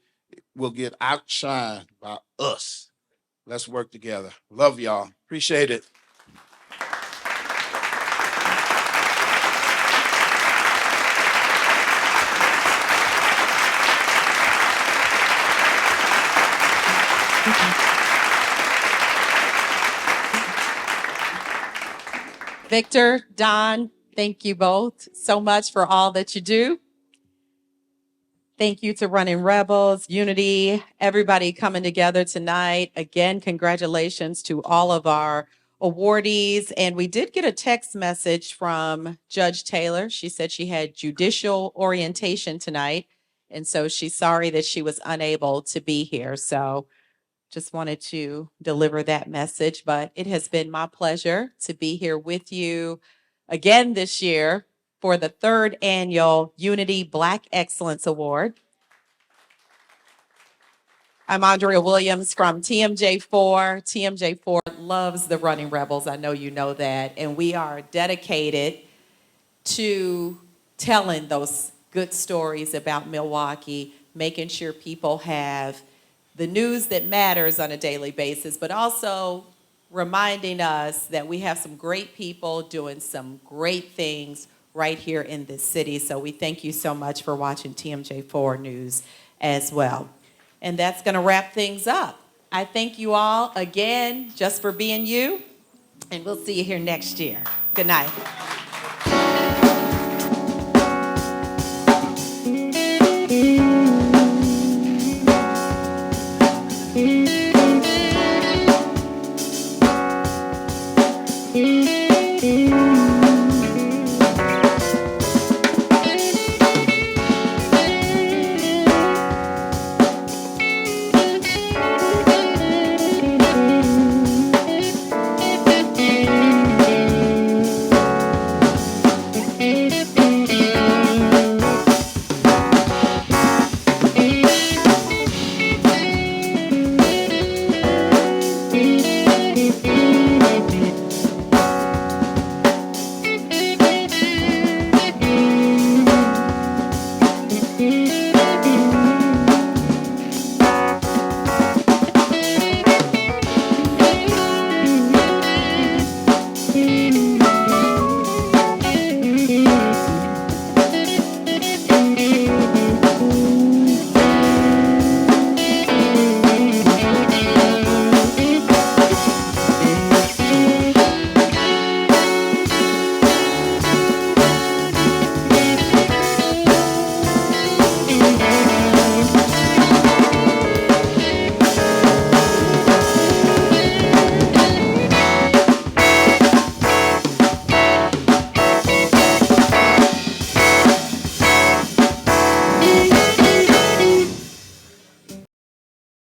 will get outshined by us. Let's work together. Love y'all. Appreciate it.
Victor, Don, thank you both so much for all that you do. Thank you to Running Rebels, Unity, everybody coming together tonight. Again, congratulations to all of our awardees. And we did get a text message from Judge Taylor. She said she had judicial orientation tonight. And so she's sorry that she was unable to be here. So just wanted to deliver that message. But it has been my pleasure to be here with you again this year for the 3rd annual Unity Black Excellence Award. I'm Andrea Williams from TMJ4. TMJ4 loves the Running Rebels. I know you know that. And we are dedicated to telling those good stories about Milwaukee, making sure people have the news that matters on a daily basis, but also reminding us that we have some great people doing some great things right here in this city. So we thank you so much for watching TMJ4 News as well. And that's going to wrap things up. I thank you all again just for being you, and we'll see you here next year. Good night.